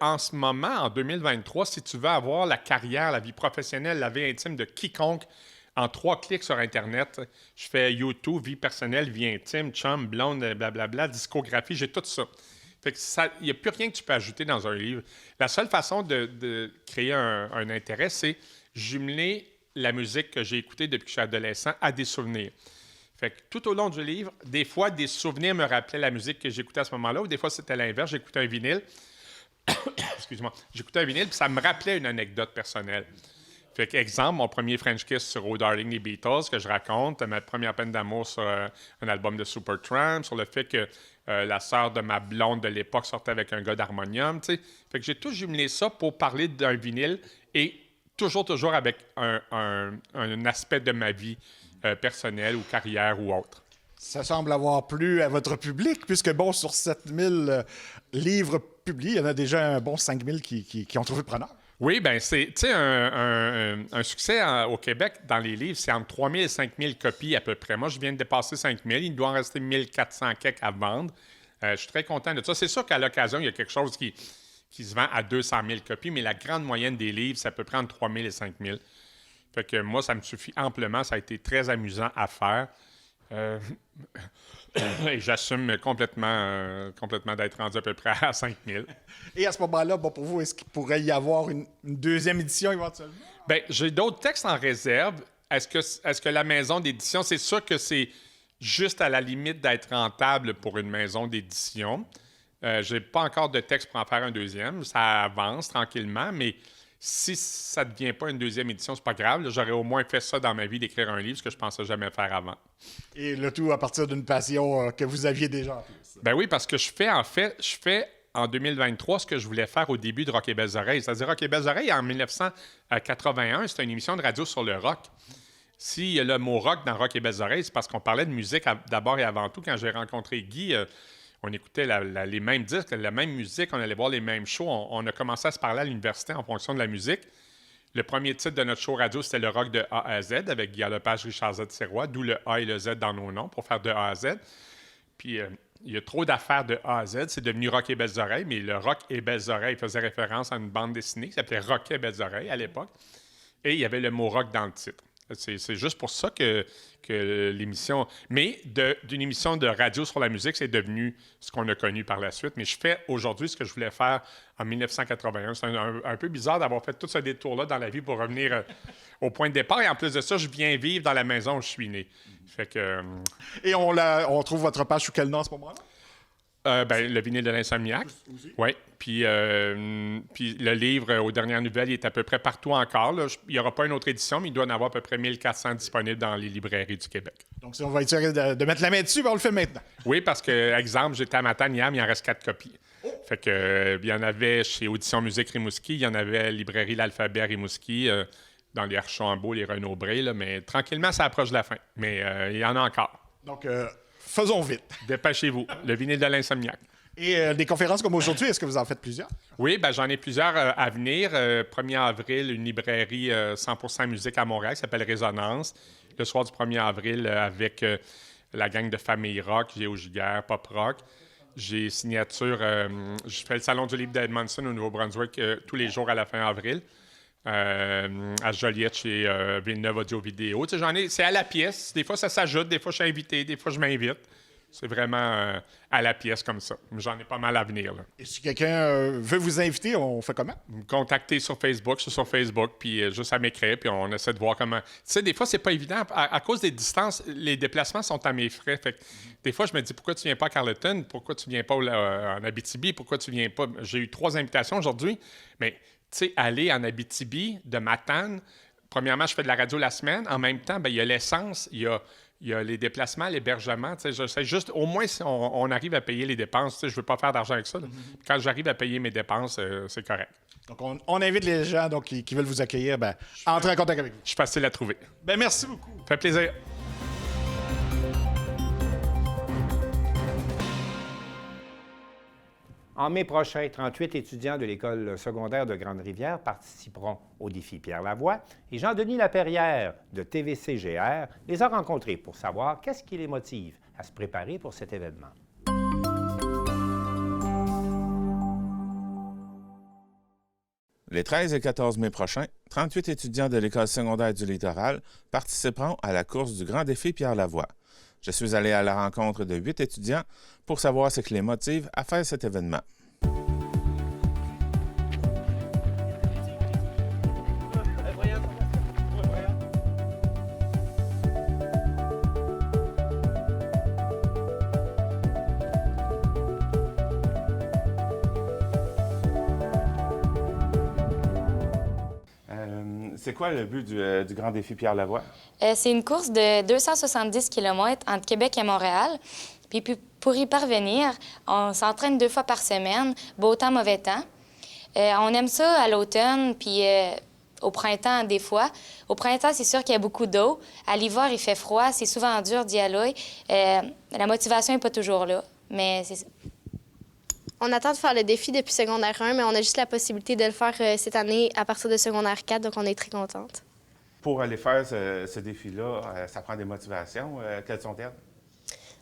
en ce moment, en 2023, si tu veux avoir la carrière, la vie professionnelle, la vie intime de quiconque, en 3 clics sur Internet, je fais YouTube, vie personnelle, vie intime, chum, blonde, blablabla, discographie, j'ai tout ça. Fait que il n'y a plus rien que tu peux ajouter dans un livre. La seule façon de créer un intérêt, c'est jumeler la musique que j'ai écoutée depuis que je suis adolescent à des souvenirs. Fait que tout au long du livre, des fois, des souvenirs me rappelaient la musique que j'écoutais à ce moment-là, ou des fois, c'était l'inverse, j'écoutais un vinyle. Excuse-moi. J'écoutais un vinyle, puis ça me rappelait une anecdote personnelle. Fait que, exemple, mon premier French Kiss sur Oh Darling les Beatles, que je raconte, ma première peine d'amour sur un album de Supertramp, sur le fait que la sœur de ma blonde de l'époque sortait avec un gars d'harmonium, tu sais. Fait que j'ai tout jumelé ça pour parler d'un vinyle et toujours avec un aspect de ma vie personnelle ou carrière ou autre. Ça semble avoir plu à votre public, puisque, bon, sur 7000 livres publiés, il y en a déjà un bon 5000 qui ont trouvé preneur. Oui, bien, c'est, tu sais, un succès au Québec dans les livres, c'est entre 3000 et 5000 copies à peu près. Moi, je viens de dépasser 5000. Il doit en rester 1400 quelques à vendre. Je suis très content de ça. C'est sûr qu'à l'occasion, il y a quelque chose qui se vend à 200 000 copies, mais la grande moyenne des livres, c'est à peu près entre 3 000 et 5 000. Fait que moi, ça me suffit amplement. Ça a été très amusant à faire. Et j'assume complètement d'être rendu à peu près à 5 000. Et à ce moment-là, bon, pour vous, est-ce qu'il pourrait y avoir une deuxième édition éventuellement? Bien, j'ai d'autres textes en réserve. Est-ce que la maison d'édition, c'est sûr que c'est juste à la limite d'être rentable pour une maison d'édition. Je n'ai pas encore de texte pour en faire un deuxième. Ça avance tranquillement, mais si ça ne devient pas une deuxième édition, c'est pas grave. J'aurais au moins fait ça dans ma vie, d'écrire un livre, ce que je ne pensais jamais faire avant. Et le tout à partir d'une passion que vous aviez déjà en plus. Ben oui, parce que je fais en 2023 ce que je voulais faire au début de Rock et Belles Oreilles. C'est-à-dire Rock et Belles Oreilles, en 1981, c'était une émission de radio sur le rock. s'il y a le mot rock dans Rock et Belles Oreilles, c'est parce qu'on parlait de musique d'abord et avant tout. Quand j'ai rencontré Guy, on écoutait les mêmes disques, la même musique, on allait voir les mêmes shows. On a commencé à se parler à l'université en fonction de la musique. Le premier titre de notre show radio, c'était le rock de A à Z avec Guy Lepage, Richard Z. Sirois, d'où le A et le Z dans nos noms pour faire de A à Z. Puis il y a trop d'affaires de A à Z. C'est devenu Rock et Belles Oreilles, mais le Rock et Belles Oreilles faisait référence à une bande dessinée qui s'appelait Rock et Belles Oreilles à l'époque. Et il y avait le mot rock dans le titre. C'est juste pour ça que l'émission... Mais d'une émission de radio sur la musique, c'est devenu ce qu'on a connu par la suite. Mais je fais aujourd'hui ce que je voulais faire en 1981. C'est un peu bizarre d'avoir fait tout ce détour-là dans la vie pour revenir au point de départ. Et en plus de ça, je viens vivre dans la maison où je suis né. Fait que... Et on trouve votre page sous quel nom à ce moment-là? Le vinyle de l'Insomniaque. Oui. Puis le livre, aux dernières nouvelles, il est à peu près partout encore. Là. Il n'y aura pas une autre édition, mais il doit en avoir à peu près 1400 disponibles dans les librairies du Québec. Donc, si on va essayer de mettre la main dessus, on le fait maintenant. Oui, parce que, exemple, j'étais à Matane hier, mais il en reste 4 copies. Fait que, il y en avait chez Audition Musique Rimouski, il y en avait à la librairie L'Alphabet à Rimouski, dans les Archambault, les Renaud-Bré, là, mais tranquillement, ça approche de la fin. Mais il y en a encore. Donc, faisons vite. Dépêchez-vous. Le vinyle de l'Insomniaque. Et des conférences comme aujourd'hui, est-ce que vous en faites plusieurs? Oui, j'en ai plusieurs à venir. 1er avril, une librairie 100% musique à Montréal qui s'appelle Résonance. Le soir du 1er avril, avec la gang de Famille Rock, Géo Giguère, Pop Rock. J'ai signature, je fais le Salon du livre d'Edmondson au Nouveau-Brunswick tous les jours à la fin avril. À Joliette chez Villeneuve Audio-Vidéo. Tu sais, c'est à la pièce. Des fois, ça s'ajoute. Des fois, je suis invité. Des fois, je m'invite. C'est vraiment à la pièce comme ça. J'en ai pas mal à venir. Là. Et si quelqu'un veut vous inviter, on fait comment? Me contacter sur Facebook. Je suis sur Facebook, puis juste à m'écrire, puis on essaie de voir comment... Tu sais, des fois, c'est pas évident. À cause des distances, les déplacements sont à mes frais. Fait que, des fois, je me dis, pourquoi tu viens pas à Carleton? Pourquoi tu viens pas en Abitibi? Pourquoi tu viens pas... J'ai eu 3 invitations aujourd'hui, mais... Tu sais, aller en Abitibi, de Matane, premièrement, je fais de la radio la semaine. En même temps, il y a l'essence, il y a les déplacements, l'hébergement. Tu sais, j'essaie juste, au moins, si on arrive à payer les dépenses. Tu sais, je ne veux pas faire d'argent avec ça. Quand j'arrive à payer mes dépenses, c'est correct. Donc, on invite les gens qui veulent vous accueillir, à entrer en contact avec vous. Je suis facile à trouver. Merci beaucoup. Ça fait plaisir. En mai prochain, 38 étudiants de l'École secondaire de Grande-Rivière participeront au défi Pierre Lavoie et Jean-Denis Laperrière de TVC-GR les a rencontrés pour savoir qu'est-ce qui les motive à se préparer pour cet événement. Les 13 et 14 mai prochains, 38 étudiants de l'École secondaire du Littoral participeront à la course du Grand défi Pierre Lavoie. Je suis allé à la rencontre de 8 étudiants pour savoir ce qui les motive à faire cet événement. C'est quoi le but du Grand défi Pierre Lavoie? C'est une course de 270 km entre Québec et Montréal. Puis pour y parvenir, on s'entraîne 2 fois par semaine, beau temps, mauvais temps. On aime ça à l'automne, puis au printemps, des fois. Au printemps, c'est sûr qu'il y a beaucoup d'eau. À l'hiver, il fait froid, c'est souvent dur d'y aller. La motivation n'est pas toujours là, mais c'est ça. On attend de faire le défi depuis secondaire 1, mais on a juste la possibilité de le faire cette année à partir de secondaire 4, donc on est très contente. Pour aller faire ce défi-là, ça prend des motivations. Quelles sont-elles?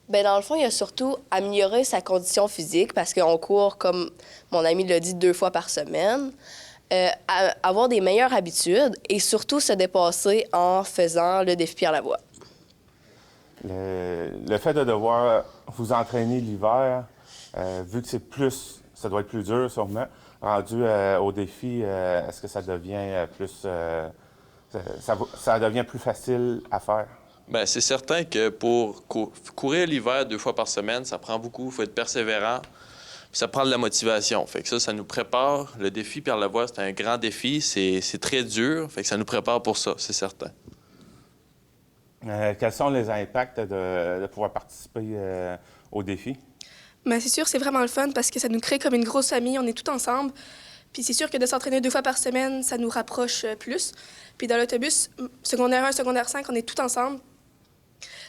Bien, dans le fond, il y a surtout améliorer sa condition physique parce qu'on court, comme mon ami l'a dit, 2 fois par semaine. Avoir des meilleures habitudes et surtout se dépasser en faisant le défi Pierre Lavoie. Le fait de devoir vous entraîner l'hiver, vu que ça doit être plus dur sûrement, rendu au défi, est-ce que ça devient ça devient plus facile à faire? Bien, c'est certain que pour courir l'hiver 2 fois par semaine, ça prend beaucoup, il faut être persévérant, puis ça prend de la motivation. Fait que ça nous prépare. Le défi Pierre Lavoie, c'est un grand défi, c'est très dur, fait que ça nous prépare pour ça, c'est certain. Quels sont les impacts de pouvoir participer au défi? Bien, c'est sûr, c'est vraiment le fun parce que ça nous crée comme une grosse famille, on est tous ensemble. Puis c'est sûr que de s'entraîner 2 fois par semaine, ça nous rapproche plus. Puis dans l'autobus, secondaire 1, secondaire 5, on est tout ensemble.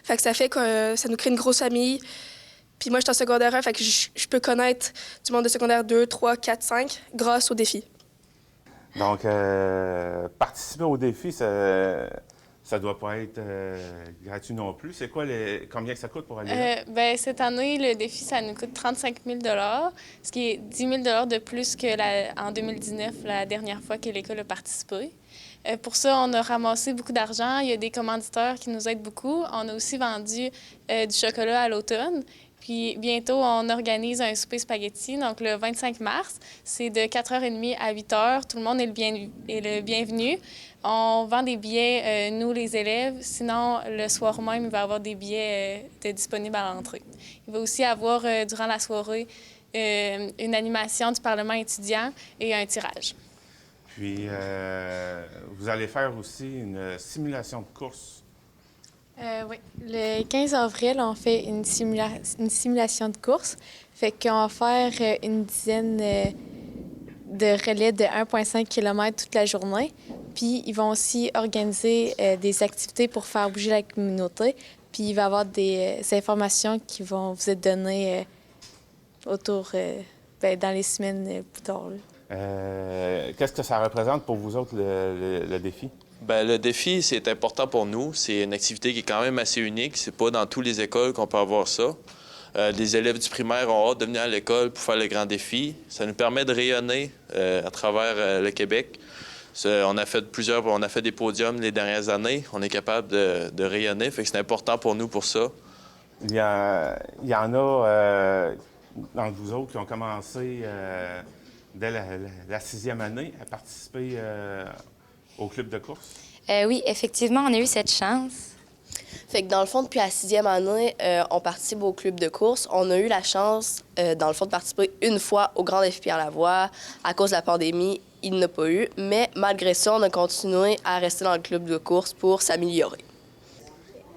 Fait que ça fait que ça nous crée une grosse famille. Puis moi, je suis en secondaire 1, fait que je peux connaître du monde de secondaire 2, 3, 4, 5 grâce aux défis. Donc, participer au défi, ça doit pas être gratuit non plus. C'est quoi combien ça coûte pour aller là? Ben, cette année, le défi, ça nous coûte 35 000 ce qui est 10 000 de plus qu'en 2019, la dernière fois que l'école a participé. Pour ça, on a ramassé beaucoup d'argent. Il y a des commanditeurs qui nous aident beaucoup. On a aussi vendu du chocolat à l'automne. Puis bientôt, on organise un souper spaghetti, donc le 25 mars. C'est de 4h30 à 8h. Tout le monde est le bienvenu. On vend des billets, nous, les élèves. Sinon, le soir même, il va y avoir des billets disponibles à l'entrée. Il va aussi avoir, durant la soirée, une animation du Parlement étudiant et un tirage. Puis, vous allez faire aussi une simulation de course. Oui. Le 15 avril, on fait une simulation de course. Fait qu'on va faire une dizaine de relais de 1,5 km toute la journée. Puis, ils vont aussi organiser des activités pour faire bouger la communauté. Puis, il va y avoir des informations qui vont vous être données dans les semaines plus tard. Qu'est-ce que ça représente pour vous autres, le défi? Bien, le défi, c'est important pour nous. C'est une activité qui est quand même assez unique. C'est pas dans toutes les écoles qu'on peut avoir ça. Les élèves du primaire ont hâte de venir à l'école pour faire le grand défi. Ça nous permet de rayonner à travers le Québec. On a fait des podiums les dernières années. On est capable de rayonner. Fait que c'est important pour nous pour ça. Il y en a d'entre vous autres qui ont commencé dès la 6e année à participer au club de course? Oui, effectivement, on a eu cette chance. Fait que dans le fond, depuis la 6e année, on participe au club de course. On a eu la chance, dans le fond, de participer une fois au Grand Défi Pierre-Lavoie. À cause de la pandémie, il n'a pas eu. Mais malgré ça, on a continué à rester dans le club de course pour s'améliorer.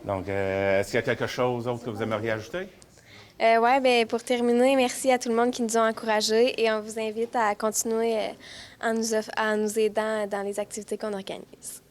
Donc, est-ce qu'il y a quelque chose d'autre que vous aimeriez ajouter? Oui, bien, pour terminer, merci à tout le monde qui nous a encouragés et on vous invite à continuer en nous aidant dans les activités qu'on organise.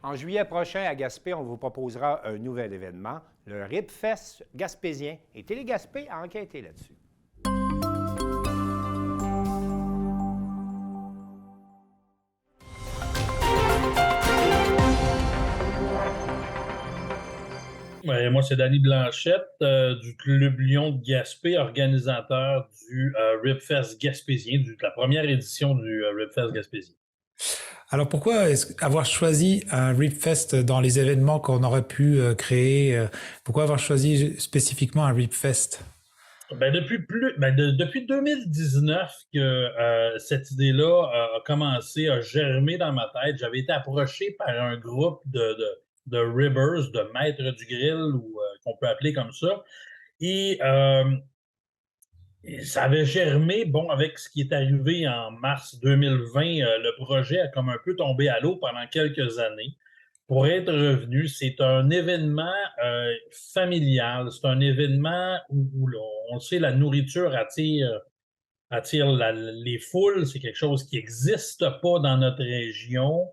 En juillet prochain, à Gaspé, on vous proposera un nouvel événement, le RIPFest gaspésien. Et Télé-Gaspé a enquêté là-dessus. Ouais, moi, c'est Danny Blanchette du Club Lyon de Gaspé, organisateur du RIPFest gaspésien, de la première édition du RIPFest gaspésien. Alors pourquoi avoir choisi un RIPFest dans les événements qu'on aurait pu créer? Pourquoi avoir choisi spécifiquement un RIPFest? Ben, depuis 2019 que cette idée-là a commencé à germer dans ma tête. J'avais été approché par un groupe de ribbers, de maîtres du grill, ou qu'on peut appeler comme ça. Et ça avait germé, bon, avec ce qui est arrivé en mars 2020, le projet a comme un peu tombé à l'eau pendant quelques années. Pour être revenu, c'est un événement familial, c'est un événement où on le sait, la nourriture attire les foules, c'est quelque chose qui n'existe pas dans notre région.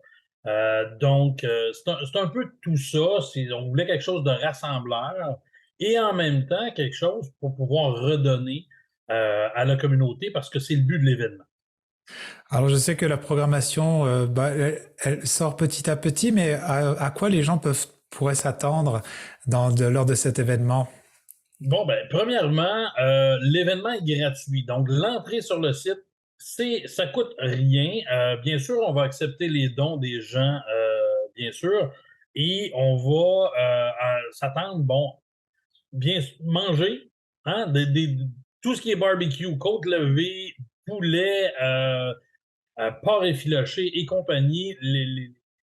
Donc, c'est un peu tout ça. On voulait quelque chose de rassembleur et en même temps quelque chose pour pouvoir redonner à la communauté parce que c'est le but de l'événement. Alors, je sais que la programmation, elle sort petit à petit, mais à quoi les gens pourraient s'attendre lors de cet événement? Bon, ben, premièrement, l'événement est gratuit. Donc, l'entrée sur le site, ça coûte rien. Bien sûr, on va accepter les dons des gens, bien sûr, et on va s'attendre, bon, bien manger, hein, tout ce qui est barbecue, côte levée, poulet, porc effiloché et compagnie.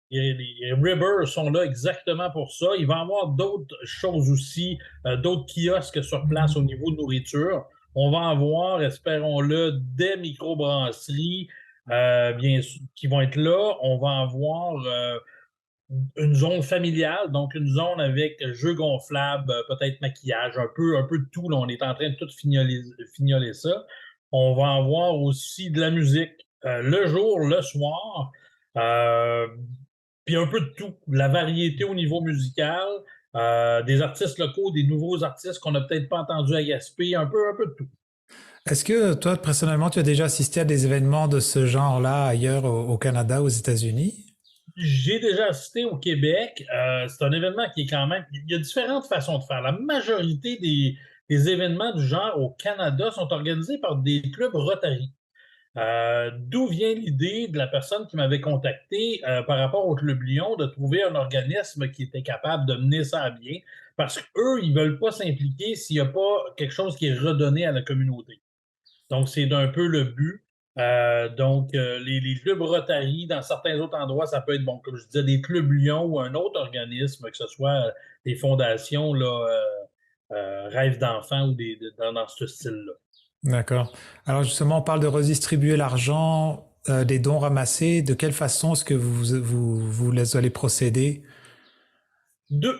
les Ribbers sont là exactement pour ça. Il va y avoir d'autres choses aussi, d'autres kiosques sur place au niveau de nourriture. On va avoir, espérons-le, des microbrasseries bien sûr, qui vont être là. On va avoir une zone familiale, donc une zone avec jeux gonflables, peut-être maquillage, un peu de tout. Là, on est en train de tout fignoler ça. On va avoir aussi de la musique le jour, le soir, puis un peu de tout. La variété au niveau musical, des artistes locaux, des nouveaux artistes qu'on n'a peut-être pas entendus à Gaspé, un peu de tout. Est-ce que toi, personnellement, tu as déjà assisté à des événements de ce genre-là ailleurs au Canada, aux États-Unis? J'ai déjà assisté au Québec. C'est un événement qui est quand même... Il y a différentes façons de faire. La majorité des événements du genre au Canada sont organisés par des clubs Rotary. D'où vient l'idée de la personne qui m'avait contacté par rapport au Club Lyon de trouver un organisme qui était capable de mener ça à bien, parce qu'eux, ils ne veulent pas s'impliquer s'il n'y a pas quelque chose qui est redonné à la communauté. Donc, c'est d'un peu le but. Les clubs Rotary, dans certains autres endroits, ça peut être, bon, comme je disais, des clubs Lyon ou un autre organisme, que ce soit des fondations, Rêve d'enfants ou dans ce style-là. D'accord. Alors justement, on parle de redistribuer l'argent des dons ramassés. De quelle façon est-ce que vous allez procéder?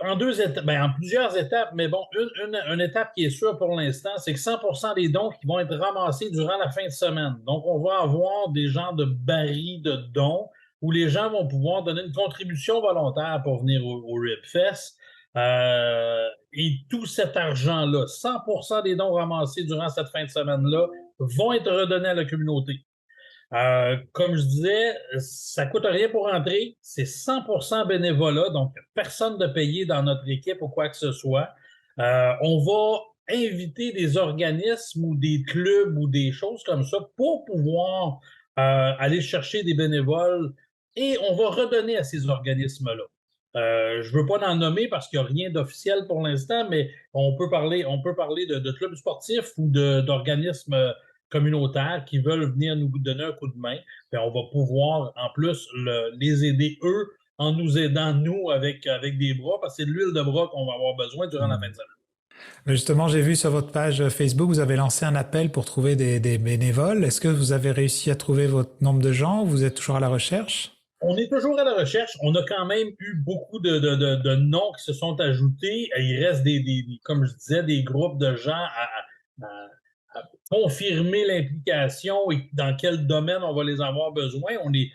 En plusieurs étapes, mais bon, une étape qui est sûre pour l'instant, c'est que 100% des dons qui vont être ramassés durant la fin de semaine. Donc, on va avoir des genres de barils de dons où les gens vont pouvoir donner une contribution volontaire pour venir au RibFest. Et tout cet argent-là, 100% des dons ramassés durant cette fin de semaine-là, vont être redonnés à la communauté. Comme je disais, ça ne coûte rien pour entrer. C'est 100% bénévolat, donc personne de payé dans notre équipe ou quoi que ce soit. On va inviter des organismes ou des clubs ou des choses comme ça pour pouvoir aller chercher des bénévoles et on va redonner à ces organismes-là. Je ne veux pas en nommer parce qu'il n'y a rien d'officiel pour l'instant, mais on peut parler de clubs sportifs ou d'organismes communautaires qui veulent venir nous donner un coup de main. Puis on va pouvoir, en plus, les aider, eux, en nous aidant, nous, avec des bras, parce que c'est de l'huile de bras qu'on va avoir besoin durant la fin de semaine. Justement, j'ai vu sur votre page Facebook, vous avez lancé un appel pour trouver des bénévoles. Est-ce que vous avez réussi à trouver votre nombre de gens ou vous êtes toujours à la recherche? On est toujours à la recherche. On a quand même eu beaucoup de noms qui se sont ajoutés. Il reste, comme je disais, des groupes de gens à confirmer l'implication et dans quel domaine on va les avoir besoin. On est,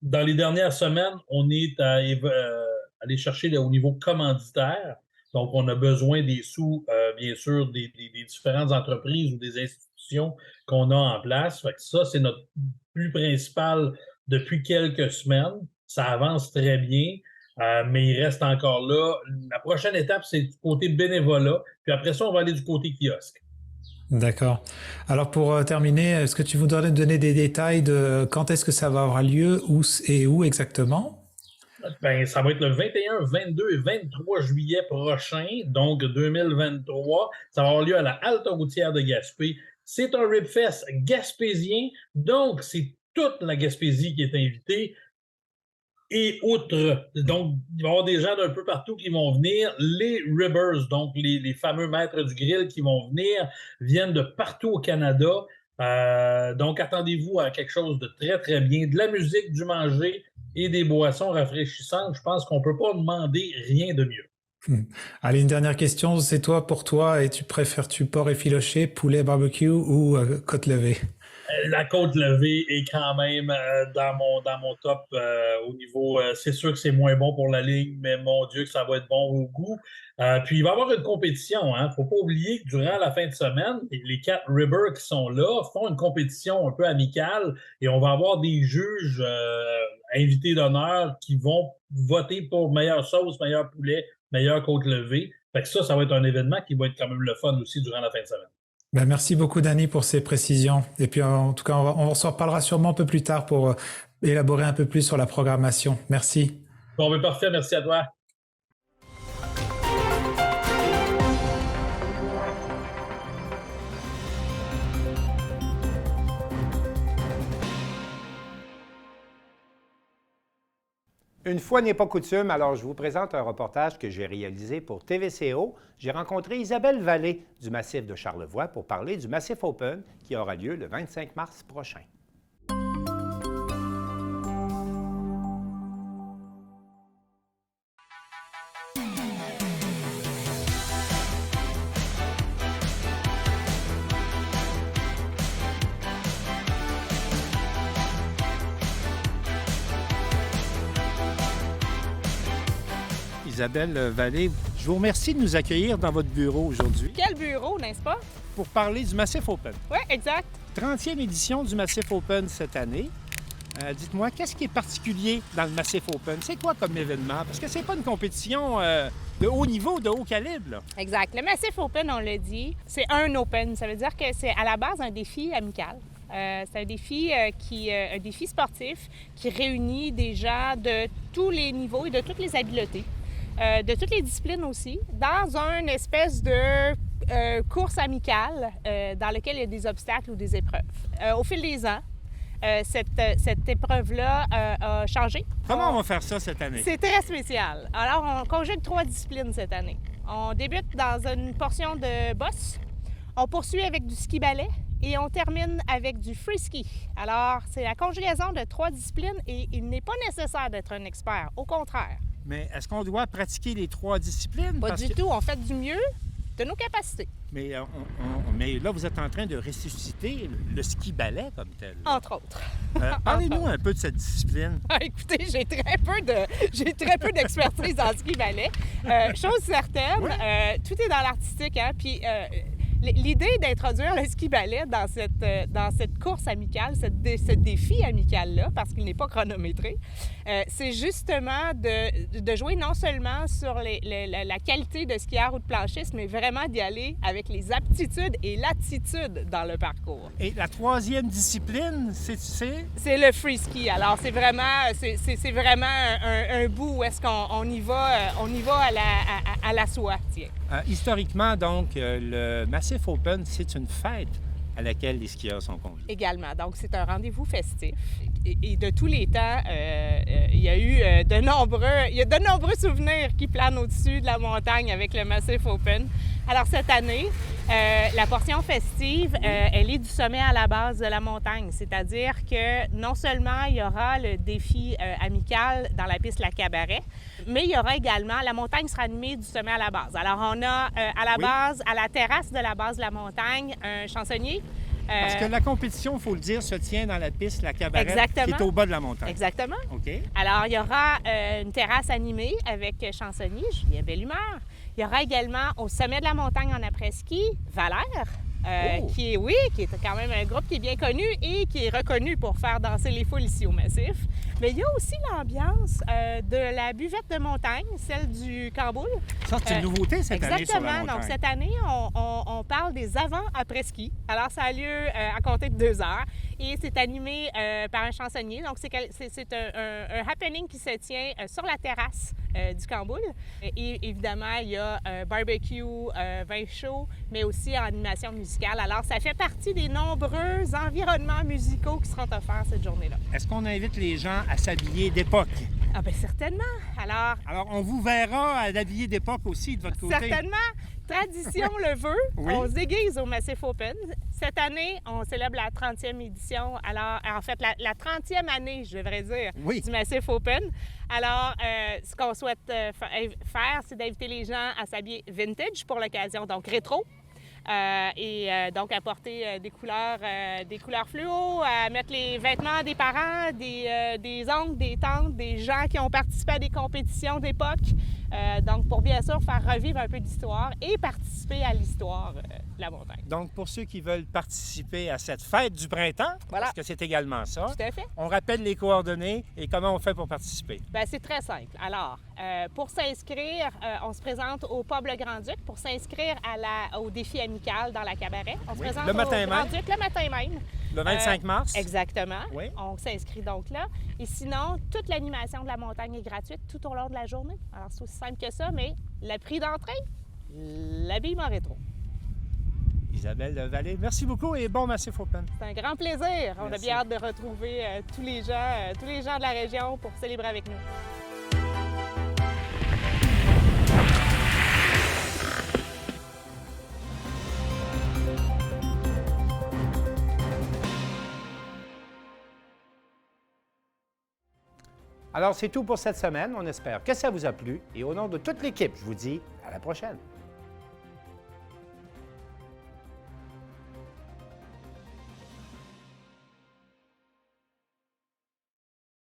dans les dernières semaines, on est allé chercher au niveau commanditaire. Donc, on a besoin des sous, bien sûr, des différentes entreprises ou des institutions qu'on a en place. Fait que ça, c'est notre but principal depuis quelques semaines. Ça avance très bien, mais il reste encore là. La prochaine étape, c'est du côté bénévolat. Puis après ça, on va aller du côté kiosque. D'accord. Alors pour terminer, est-ce que tu voudrais donner des détails de quand est-ce que ça va avoir lieu, où exactement? Ben, ça va être le 21, 22 et 23 juillet prochain, donc 2023. Ça va avoir lieu à la Halte Routière de Gaspé. C'est un RibFest gaspésien, donc c'est toute la Gaspésie qui est invitée. Et outre, donc, il va y avoir des gens d'un peu partout qui vont venir. Les Ribbers, donc les fameux maîtres du grill qui vont venir, viennent de partout au Canada. Donc, attendez-vous à quelque chose de très, très bien. De la musique, du manger et des boissons rafraîchissantes. Je pense qu'on ne peut pas demander rien de mieux. Allez, une dernière question. C'est pour toi, et tu préfères-tu porc effiloché, poulet barbecue ou côte levée? La côte levée est quand même dans mon top au niveau... c'est sûr que c'est moins bon pour la ligne, mais mon Dieu que ça va être bon au goût. Puis il va y avoir une compétition. Il ne faut pas oublier que durant la fin de semaine, les 4 Ribbers qui sont là font une compétition un peu amicale et on va avoir des juges invités d'honneur qui vont voter pour meilleure sauce, meilleur poulet, meilleure côte levée. Fait que ça va être un événement qui va être quand même le fun aussi durant la fin de semaine. Ben, merci beaucoup, Danny, pour ces précisions. Et puis, en tout cas, on s'en reparlera sûrement un peu plus tard pour élaborer un peu plus sur la programmation. Merci. Bon, ben parfait. Merci à toi. Une fois n'est pas coutume, alors je vous présente un reportage que j'ai réalisé pour TVCO. J'ai rencontré Isabelle Vallée du Massif de Charlevoix pour parler du Massif Open qui aura lieu le 25 mars prochain. Isabelle Vallée, je vous remercie de nous accueillir dans votre bureau aujourd'hui. Quel bureau, n'est-ce pas? Pour parler du Massif Open. Oui, exact. 30e édition du Massif Open cette année. Dites-moi, qu'est-ce qui est particulier dans le Massif Open? C'est quoi comme événement? Parce que c'est pas une compétition de haut niveau, de haut calibre, là. Exact. Le Massif Open, on l'a dit, c'est un Open. Ça veut dire que c'est à la base un défi amical. C'est un défi un défi sportif qui réunit des gens de tous les niveaux et de toutes les habiletés. De toutes les disciplines aussi, dans une espèce de course amicale dans laquelle il y a des obstacles ou des épreuves. Au fil des ans, cette épreuve-là a changé. Comment on va faire ça cette année? C'est très spécial. Alors, on conjugue 3 disciplines cette année. On débute dans une portion de boss, on poursuit avec du ski-ballet et on termine avec du free ski. Alors, c'est la conjugaison de 3 disciplines et il n'est pas nécessaire d'être un expert, au contraire. Mais est-ce qu'on doit pratiquer les 3 disciplines? Pas du tout. On fait du mieux de nos capacités. Mais, mais là, vous êtes en train de ressusciter le ski-ballet comme tel. Entre autres. Parlez-nous un peu de cette discipline. Écoutez, j'ai très peu d'expertise en ski-ballet. Chose certaine, tout est dans l'artistique, hein? Puis l'idée d'introduire le ski-ballet dans cette course amicale, ce défi amical-là, parce qu'il n'est pas chronométré, c'est justement de jouer non seulement sur la qualité de skieur ou de planchiste, mais vraiment d'y aller avec les aptitudes et l'attitude dans le parcours. Et la 3e discipline, c'est? C'est le free ski. Alors, c'est vraiment un bout où est-ce qu'on y va, à la soie, tiens. Historiquement, donc, le Massif Open, c'est une fête à laquelle les skieurs sont conviés. Également. Donc, c'est un rendez-vous festif. Et de tous les temps, il y a eu de nombreux souvenirs qui planent au-dessus de la montagne avec le Massif Open. Alors, cette année, la portion festive, elle est du sommet à la base de la montagne. C'est-à-dire que non seulement il y aura le défi amical dans la piste La Cabaret, mais il y aura également, la montagne sera animée du sommet à la base. Alors, on a à la base, à la terrasse de la base de la montagne, un chansonnier. Parce que la compétition, il faut le dire, se tient dans la piste La Cabaret, qui est au bas de la montagne. Exactement. OK. Alors, il y aura une terrasse animée avec chansonnier, Julien Bellumeur. Il y aura également au sommet de la montagne en après-ski, Valère, qui est quand même un groupe qui est bien connu et qui est reconnu pour faire danser les foules ici au Massif. Mais il y a aussi l'ambiance de la buvette de montagne, celle du Camboul. Ça, c'est une nouveauté cette année sur la montagne. Exactement. Donc, cette année, on parle des avant-après-ski. Alors, ça a lieu à compter de 2 heures et c'est animé par un chansonnier. Donc, c'est un happening qui se tient sur la terrasse du Camboul. Et évidemment, il y a barbecue, vin chaud, mais aussi en animation musicale. Alors, ça fait partie des nombreux environnements musicaux qui seront offerts cette journée-là. Est-ce qu'on invite les gens à s'habiller d'époque? Ah bien, certainement. Alors, on vous verra à l'habiller d'époque aussi de votre côté. Certainement. Tradition le veut. Oui. On se déguise au Massif Open. Cette année, on célèbre la 30e édition. Alors, en fait, la 30e année, je devrais dire, du Massif Open. Alors, ce qu'on souhaite faire, c'est d'inviter les gens à s'habiller vintage pour l'occasion, donc rétro. Donc apporter des couleurs fluo, à mettre les vêtements des parents, des oncles, des tantes, des gens qui ont participé à des compétitions d'époque. Donc pour bien sûr faire revivre un peu d'histoire et participer à l'histoire de la montagne. Donc pour ceux qui veulent participer à cette fête du printemps, parce que c'est également ça, tout à fait. On rappelle les coordonnées et comment on fait pour participer. Bien, c'est très simple. Alors, pour s'inscrire, on se présente au Pub Le Grand-Duc pour s'inscrire au défi amical dans la Cabaret. On se présente le matin au Grand-Duc le matin même. Le 25 mars. Exactement. Oui. On s'inscrit donc là. Et sinon, toute l'animation de la montagne est gratuite tout au long de la journée. Alors, c'est aussi simple que ça, mais le prix d'entrée, l'habillement rétro. Isabelle Vallée, merci beaucoup et bon Massif Open. C'est un grand plaisir. On a bien hâte de retrouver tous les gens de la région pour célébrer avec nous. Alors, c'est tout pour cette semaine. On espère que ça vous a plu. Et au nom de toute l'équipe, je vous dis à la prochaine.